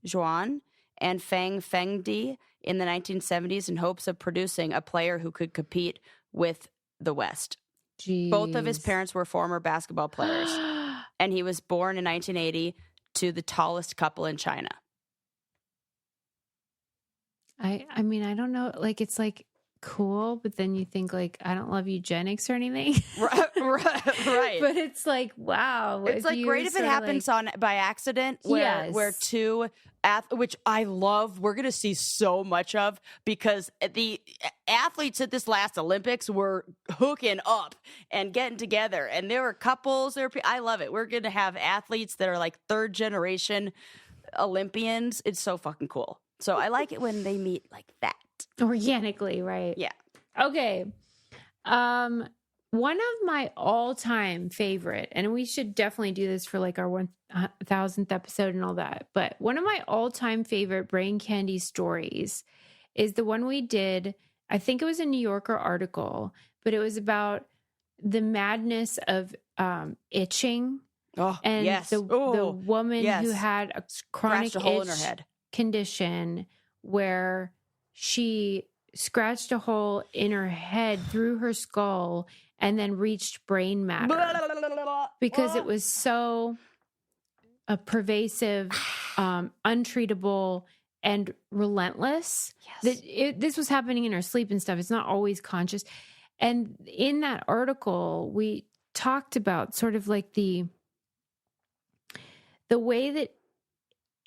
Zhuan, and Fang Fengdi in the 1970s in hopes of producing a player who could compete with the West. Jeez. Both of his parents were former basketball players, and he was born in 1980 to the tallest couple in China. I mean, I don't know. Like, it's like cool, but then you think like, I don't love eugenics or anything. Right. But it's like, wow. It's like great if it happens by accident where two which I love, we're going to see so much of because the athletes at this last Olympics were hooking up and getting together, and there were couples. I love it. We're going to have athletes that are like third generation Olympians. It's so fucking cool. So I like it when they meet like that. Organically, right? Yeah. Okay. One of my all-time favorite, and we should definitely do this for like our 1000th episode and all that, but one of my all-time favorite brain candy stories is the one we did. I think it was a New Yorker article, but it was about the madness of itching. Oh, and yes. the woman who had a chronic scratched a hole in her head condition where she scratched a hole in her head through her skull and then reached brain matter because it was so pervasive, untreatable, and relentless. Yes. This was happening in her sleep and stuff. It's not always conscious. And in that article, we talked about sort of like the way that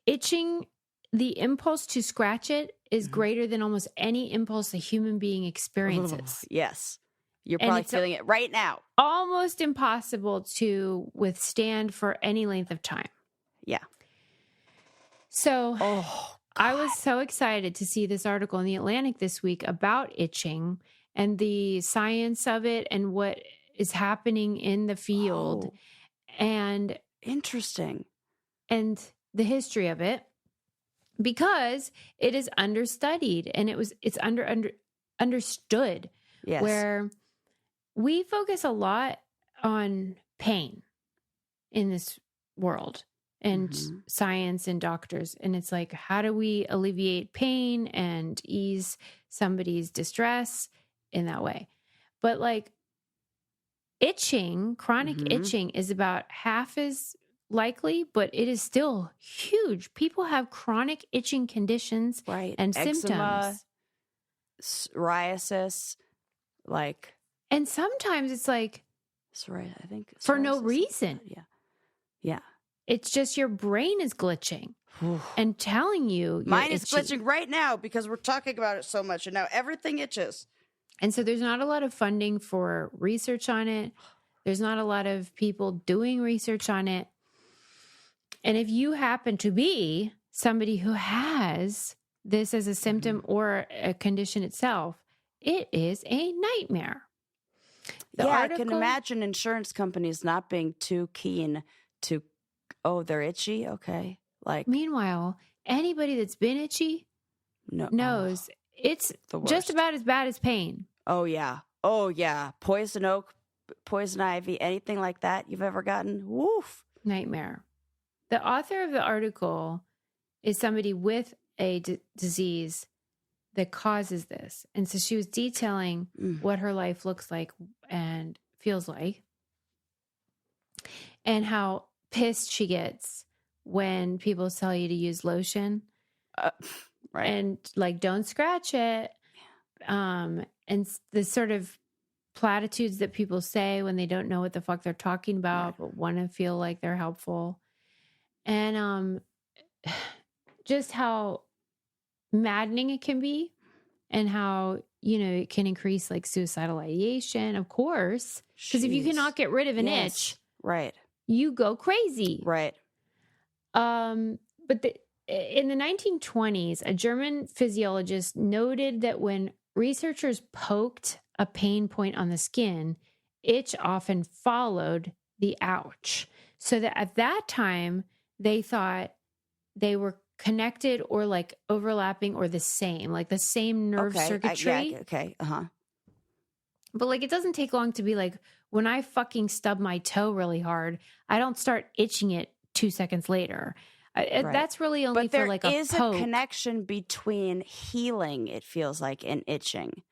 itching, the impulse to scratch it is greater than almost any impulse a human being experiences. Yes. You're probably feeling it right now. Almost impossible to withstand for any length of time. Yeah. So I was so excited to see this article in The Atlantic this week about itching and the science of it and what is happening in the field. And interesting. And the history of it, because it is understudied and it's understood. Yes. Where we focus a lot on pain in this world and science and doctors. And it's like, how do we alleviate pain and ease somebody's distress in that way? But like itching, chronic itching is about half as likely, but it is still huge. People have chronic itching conditions and eczema, symptoms. Psoriasis, like. And sometimes it's like That's right. I think for no psoriasis is reason. bad. Yeah. Yeah. It's just your brain is glitching and telling you Mine is itchy. glitching right now because we're talking about it so much, and now everything itches. And so there's not a lot of funding for research on it. There's not a lot of people doing research on it. And if you happen to be somebody who has this as a symptom or a condition itself, it is a nightmare. I can imagine insurance companies not being too keen to, oh, they're itchy? Okay. Like, meanwhile, anybody that's been itchy knows it's just about as bad as pain. Oh, yeah. Oh, yeah. Poison oak, poison ivy, anything like that you've ever gotten? Woof. Nightmare. The author of the article is somebody with a disease that causes this. And so she was detailing what her life looks like and feels like, and how pissed she gets when people tell you to use lotion. Right. And like, don't scratch it. And the sort of platitudes that people say when they don't know what the fuck they're talking about, but want to feel like they're helpful. And just how maddening it can be, and how, it can increase like suicidal ideation, of course, because if you cannot get rid of an itch, right, you go crazy. Right. But in the 1920s, a German physiologist noted that when researchers poked a pain point on the skin, itch often followed the ouch. So that at that time, they thought they were connected or like overlapping or the same, like the same nerve circuitry. Okay. But like, it doesn't take long to be like, when I fucking stub my toe really hard, I don't start itching it 2 seconds later. That's really only for like a poke. But there is a connection between healing, it feels like, and itching.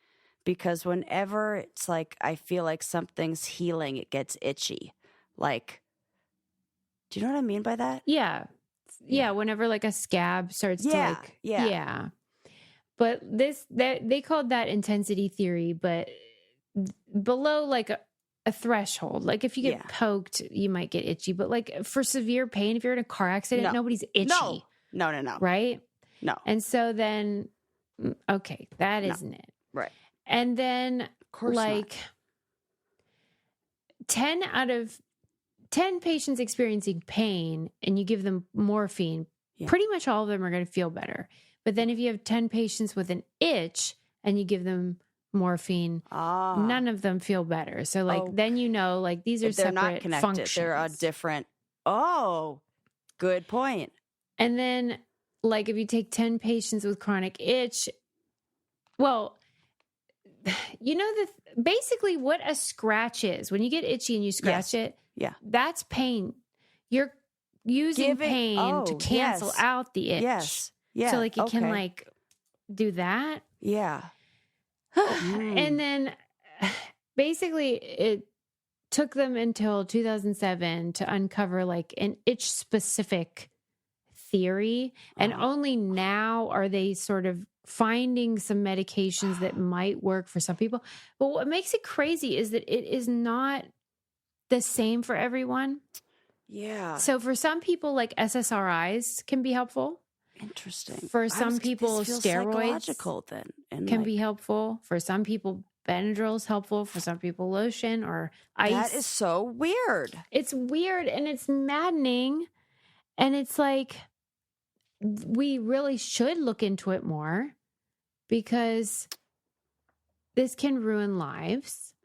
Because whenever it's like, I feel like something's healing, it gets itchy. Like, do you know what I mean by that? Yeah. Whenever like a scab starts to like, yeah. But they called that intensity theory, but below like a threshold. Like if you get poked, you might get itchy, but like for severe pain, if you're in a car accident, nobody's itchy. No. Right? No. And so then, okay, that isn't it. Right. And then of course like not. 10 out of 10 patients experiencing pain and you give them morphine, pretty much all of them are going to feel better. But then if you have 10 patients with an itch and you give them morphine, none of them feel better. So like, then like these are they're separate not connected. functions. They're a different, good point. And then like if you take 10 patients with chronic itch, well, basically what a scratch is, when you get itchy and you scratch it, that's pain. You're using pain to cancel out the itch. Yes. Yeah. So like it can like do that. Yeah. And then basically it took them until 2007 to uncover like an itch specific theory. And only now are they sort of finding some medications that might work for some people. But what makes it crazy is that it is not the same for everyone. Yeah. So for some people, like SSRIs can be helpful. Interesting. For some people, steroids can be helpful. For some people, Benadryl's helpful. For some people, lotion or ice. That is so weird. It's weird and it's maddening. And it's like, we really should look into it more because this can ruin lives.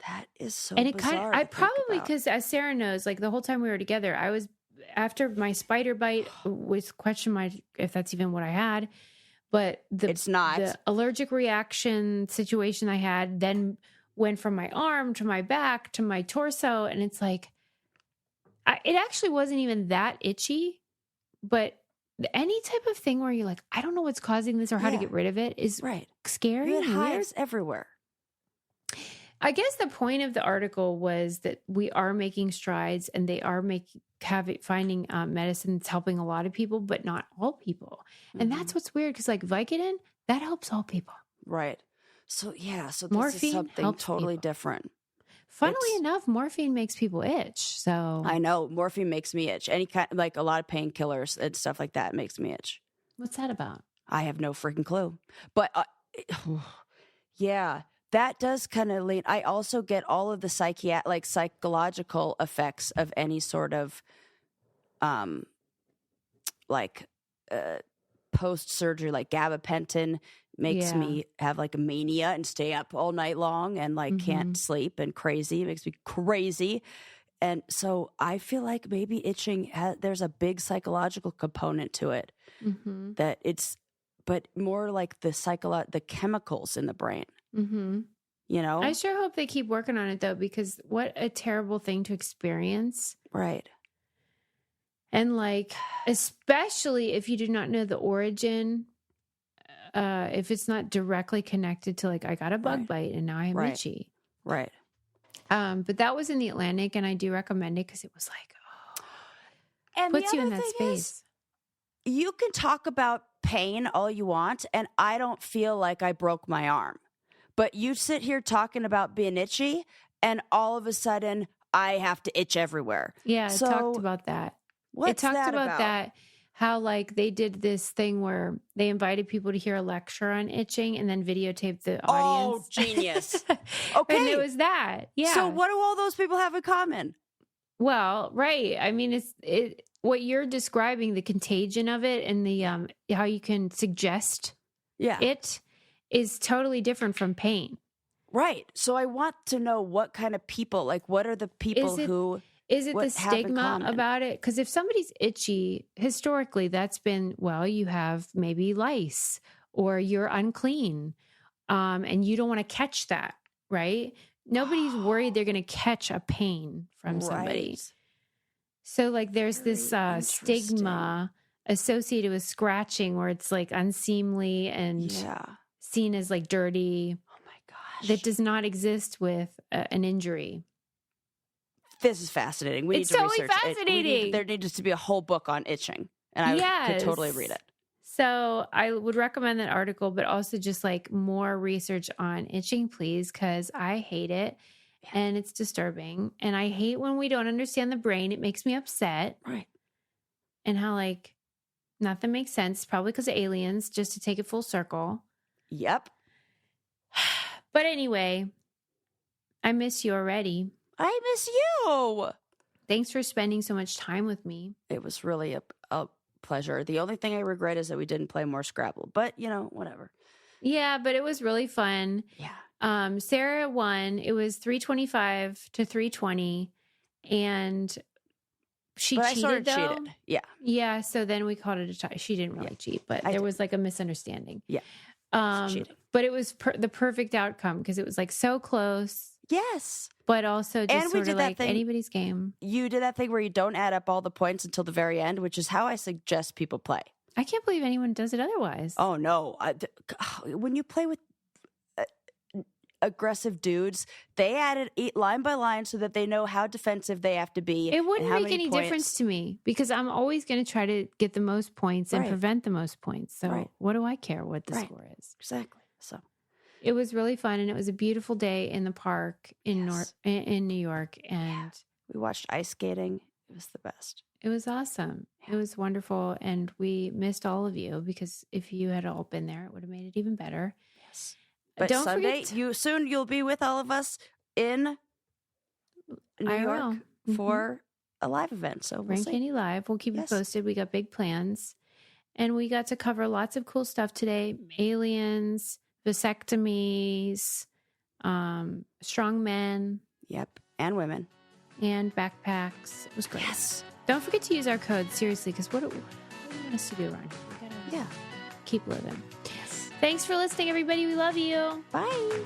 That is so and it bizarre. I probably, because as Sarah knows, like the whole time we were together, I was, after my spider bite, was question mark if that's even what I had, but it's not. The allergic reaction situation I had then went from my arm to my back to my torso, and it's like, it actually wasn't even that itchy, but any type of thing where you're like, I don't know what's causing this or how to get rid of it is scary. It hides everywhere. I guess the point of the article was that we are making strides and they are finding medicine that's helping a lot of people, but not all people. And that's what's weird, because like Vicodin, that helps all people. Right. So, yeah. So Morphine this is something totally different. Funnily enough, morphine makes people itch. So I know morphine makes me itch. Any kind, like a lot of painkillers and stuff like that makes me itch. what's that about? I have no freaking clue. But yeah, that does kind of lean. I also get all of the psychological effects of any sort of post surgery, like gabapentin makes me have like a mania and stay up all night long and like can't sleep and crazy. It makes me crazy. And so I feel like maybe itching, there's a big psychological component to it that but more like the chemicals in the brain, you know? I sure hope they keep working on it though, because what a terrible thing to experience. Right. And like, especially if you do not know the origin, if it's not directly connected to like, I got a bug bite and now I'm itchy. Right. But that was in the Atlantic and I do recommend it because it was like, and puts you in that space. You can talk about pain all you want, and I don't feel like I broke my arm. But you sit here talking about being itchy, and all of a sudden I have to itch everywhere. Yeah, it talked about that. What's it talked that about that, how like they did this thing where they invited people to hear a lecture on itching and then videotaped the audience. Oh, genius. Okay. And it was that. Yeah. So what do all those people have in common? Well, right. I mean, what you're describing, the contagion of it and the how you can suggest it is totally different from pain. Right. So I want to know what kind of people, like what are the people who... Is it the stigma about it? Because if somebody's itchy, historically, that's been, well, you have maybe lice or you're unclean and you don't want to catch that, right? Nobody's worried they're going to catch a pain from somebody. Right. So like there's this stigma associated with scratching where it's like unseemly and seen as like dirty. Oh my gosh. That does not exist with an injury. This is fascinating. It's totally fascinating. There needs to be a whole book on itching, and I could totally read it. So I would recommend that article, but also just like more research on itching, please, because I hate it and it's disturbing. And I hate when we don't understand the brain. It makes me upset. Right. And how like nothing makes sense, probably because of aliens, just to take it full circle. Yep. But anyway, I miss you already. I miss you. Thanks for spending so much time with me. It was really a pleasure. The only thing I regret is that we didn't play more Scrabble, but you know, whatever. Yeah, but it was really fun. Yeah. Sarah won. It was 325 to 320 and she cheated though. Cheated. Yeah. Yeah, so then we called it a tie. She didn't really cheat, but there was like a misunderstanding. Yeah. But it was the perfect outcome because it was like so close. Yes. But also just and we sort did of that like thing, anybody's game. You did that thing where you don't add up all the points until the very end, which is how I suggest people play. I can't believe anyone does it otherwise. Oh, no. When you play with aggressive dudes, they add it line by line so that they know how defensive they have to be. It wouldn't make any difference to me because I'm always going to try to get the most points and prevent the most points. So what do I care what the score is? Exactly. So it was really fun, and it was a beautiful day in the park in New York, and we watched ice skating. It was the best. It was awesome. Yeah. It was wonderful, and we missed all of you because if you had all been there, it would have made it even better. Yes. But don't Sunday, forget you'll be with all of us in New York for a live event. So Brain Candy Live. We'll keep you posted. We got big plans, and we got to cover lots of cool stuff today: aliens, vasectomies, strongmen. Yep, and women. And backpacks. It was great. Yes. Don't forget to use our code, seriously, because what do you want us to do around here? We gotta keep living. Yes. Thanks for listening, everybody. We love you. Bye.